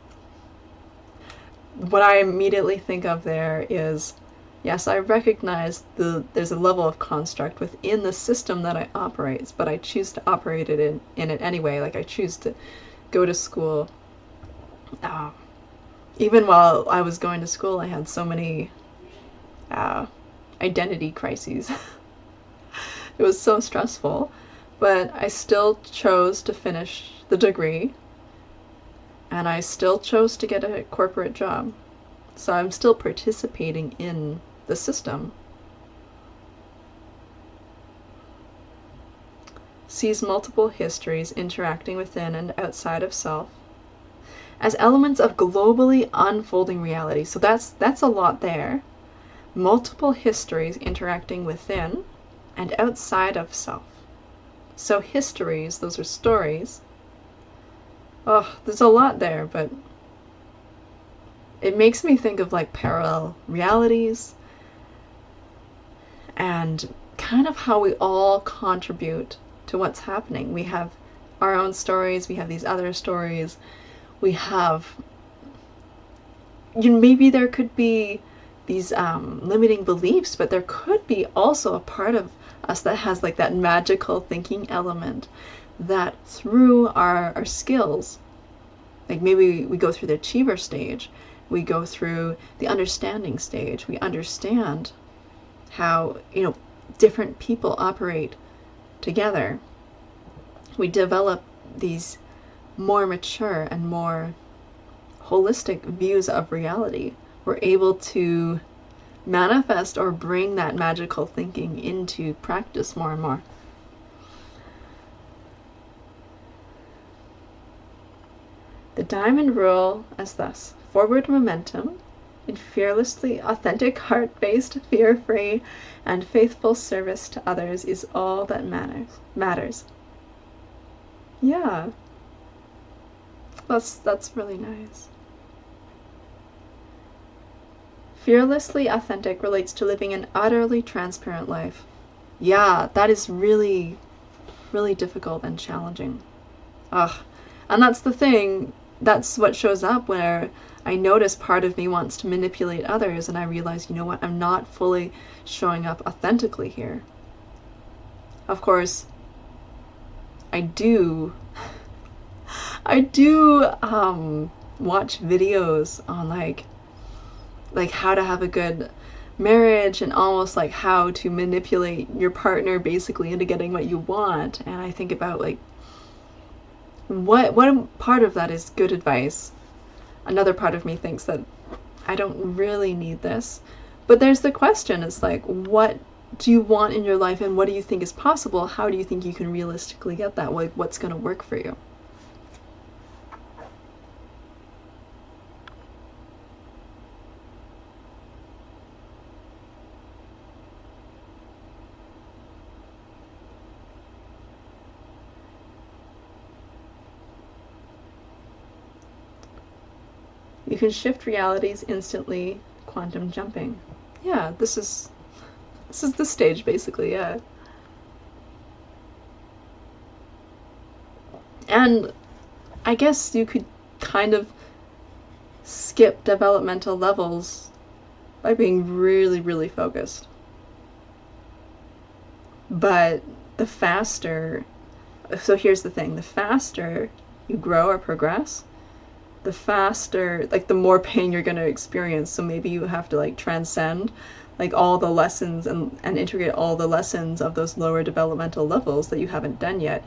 what I immediately think of there is, yes, I recognize there's a level of construct within the system that I operate, but I choose to operate it in it anyway. Like I choose to go to school. Even while I was going to school, I had so many identity crises. It was so stressful, but I still chose to finish the degree. And I still chose to get a corporate job. So I'm still participating in the system. Sees multiple histories interacting within and outside of self as elements of globally unfolding reality. So that's a lot there. Multiple histories interacting within and outside of self. So histories, those are stories. Oh, there's a lot there, but it makes me think of like parallel realities and kind of how we all contribute to what's happening. We have our own stories, we have these other stories, we have, maybe there could be these limiting beliefs, but there could be also a part of us that has like that magical thinking element that through our skills, like maybe we go through the achiever stage, we go through the understanding stage, we understand how, different people operate together. We develop these more mature and more holistic views of reality. We're able to manifest or bring that magical thinking into practice more and more. The diamond rule as thus: forward momentum in fearlessly authentic, heart-based, fear-free, and faithful service to others is all that matters. Yeah. That's really nice. Fearlessly authentic relates to living an utterly transparent life. Yeah, that is really, really difficult and challenging. Ugh. And that's the thing, that's what shows up where I notice part of me wants to manipulate others, and I realize, you know what, I'm not fully showing up authentically here. Of course, I do watch videos on like how to have a good marriage, and almost like how to manipulate your partner basically into getting what you want. And I think about like what part of that is good advice. Another part of me thinks that I don't really need this. But there's the question, it's like, what do you want in your life, and what do you think is possible? How do you think you can realistically get that? Like, what's going to work for you? You can shift realities instantly, quantum jumping. Yeah, this is the stage basically, yeah. And I guess you could kind of skip developmental levels by being really, really focused. But the faster, so here's the thing, the faster you grow or progress, the faster, like the more pain you're going to experience. So maybe you have to like transcend like all the lessons and integrate all the lessons of those lower developmental levels that you haven't done yet,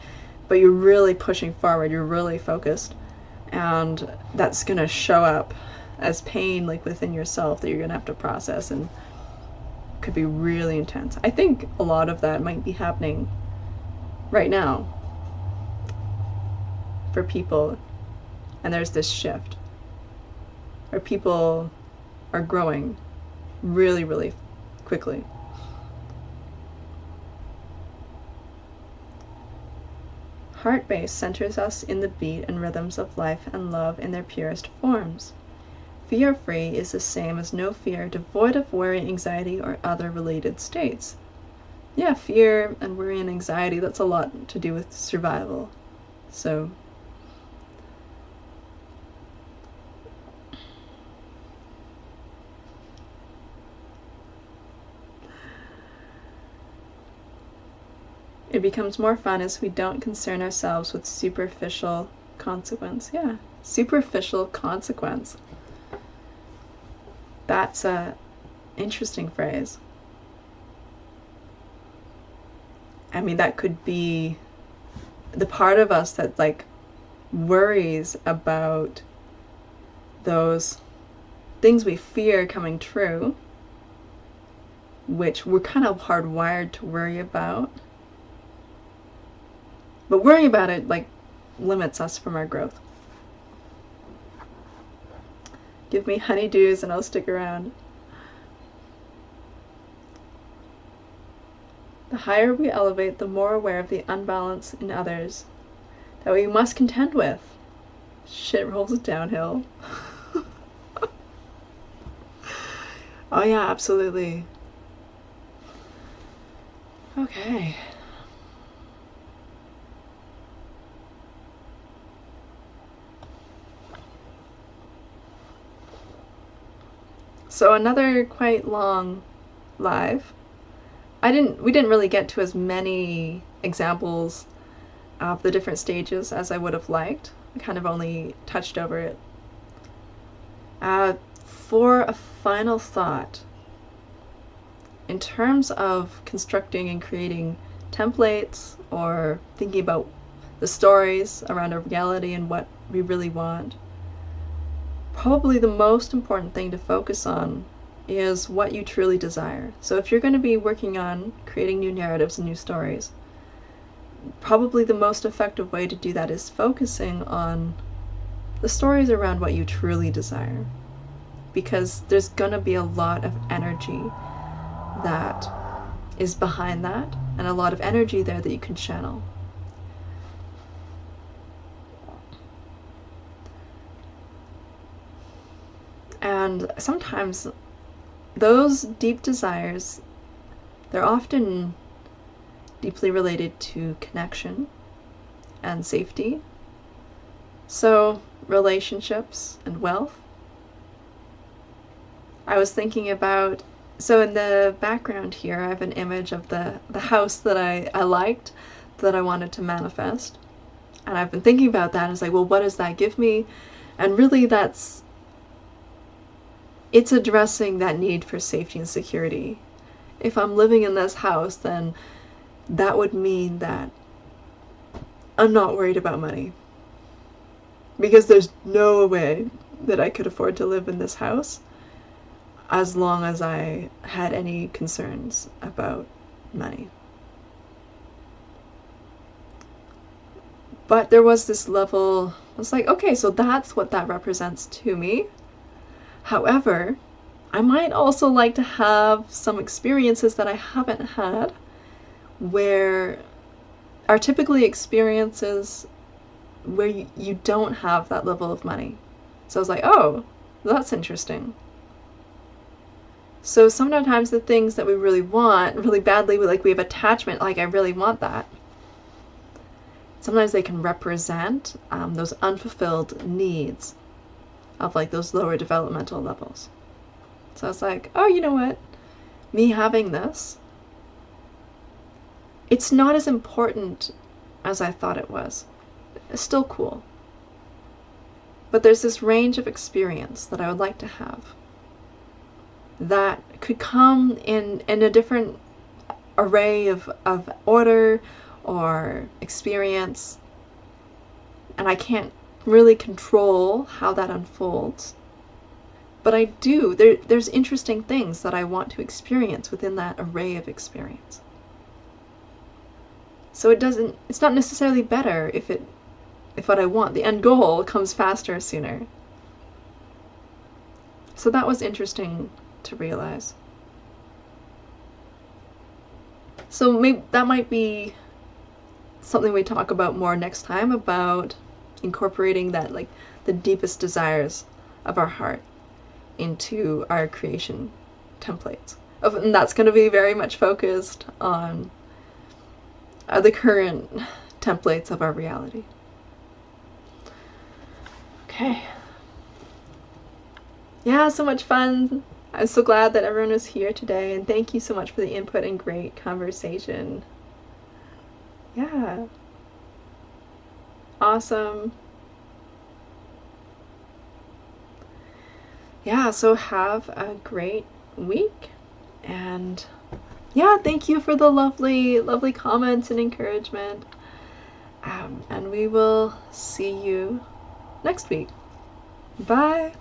but you're really pushing forward, you're really focused, and that's going to show up as pain like within yourself that you're going to have to process, and could be really intense. I think a lot of that might be happening right now for people. And there's this shift where people are growing really, really quickly. Heart base centers us in the beat and rhythms of life and love in their purest forms. Fear-free is the same as no fear, devoid of worry, anxiety, or other related states. Yeah, fear and worry and anxiety, that's a lot to do with survival. So it becomes more fun as we don't concern ourselves with superficial consequence. Yeah, superficial consequence. That's a interesting phrase. I mean, that could be the part of us that like worries about those things we fear coming true, which we're kind of hardwired to worry about. But worrying about it like limits us from our growth. Give me honeydews and I'll stick around. The higher we elevate, the more aware of the unbalance in others that we must contend with. Shit rolls downhill. Oh yeah, absolutely. Okay. So another quite long live. We didn't really get to as many examples of the different stages as I would have liked. I kind of only touched over it. For a final thought, in terms of constructing and creating templates or thinking about the stories around our reality and what we really want, probably the most important thing to focus on is what you truly desire. So if you're going to be working on creating new narratives and new stories, probably the most effective way to do that is focusing on the stories around what you truly desire, because there's going to be a lot of energy that is behind that, and a lot of energy there that you can channel. And sometimes those deep desires, they're often deeply related to connection and safety. So relationships and wealth. I was thinking about, so in the background here I have an image of the house that I liked, that I wanted to manifest. And I've been thinking about that and it's like, well, what does that give me? And really it's addressing that need for safety and security. If I'm living in this house, then that would mean that I'm not worried about money. Because there's no way that I could afford to live in this house as long as I had any concerns about money. But there was this level, I was like, okay, so that's what that represents to me. However, I might also like to have some experiences that I haven't had, where are typically experiences where you don't have that level of money. So I was like, oh, that's interesting. So sometimes the things that we really want really badly, like we have attachment, like I really want that. Sometimes they can represent those unfulfilled needs of like those lower developmental levels. So I was like, oh, you know what? Me having this, it's not as important as I thought it was. It's still cool. But there's this range of experience that I would like to have that could come in a different array of order or experience, and I can't really control how that unfolds. But I do, there's interesting things that I want to experience within that array of experience. So it's not necessarily better if what I want, the end goal, comes faster or sooner. So that was interesting to realize. So maybe that might be something we talk about more next time, about incorporating that, like the deepest desires of our heart into our creation templates. And that's going to be very much focused on the current templates of our reality. Okay. Yeah, so much fun. I'm so glad that everyone was here today, and thank you so much for the input and great conversation. Yeah. Awesome. Yeah, so have a great week. And yeah, thank you for the lovely, lovely comments and encouragement. And we will see you next week. Bye.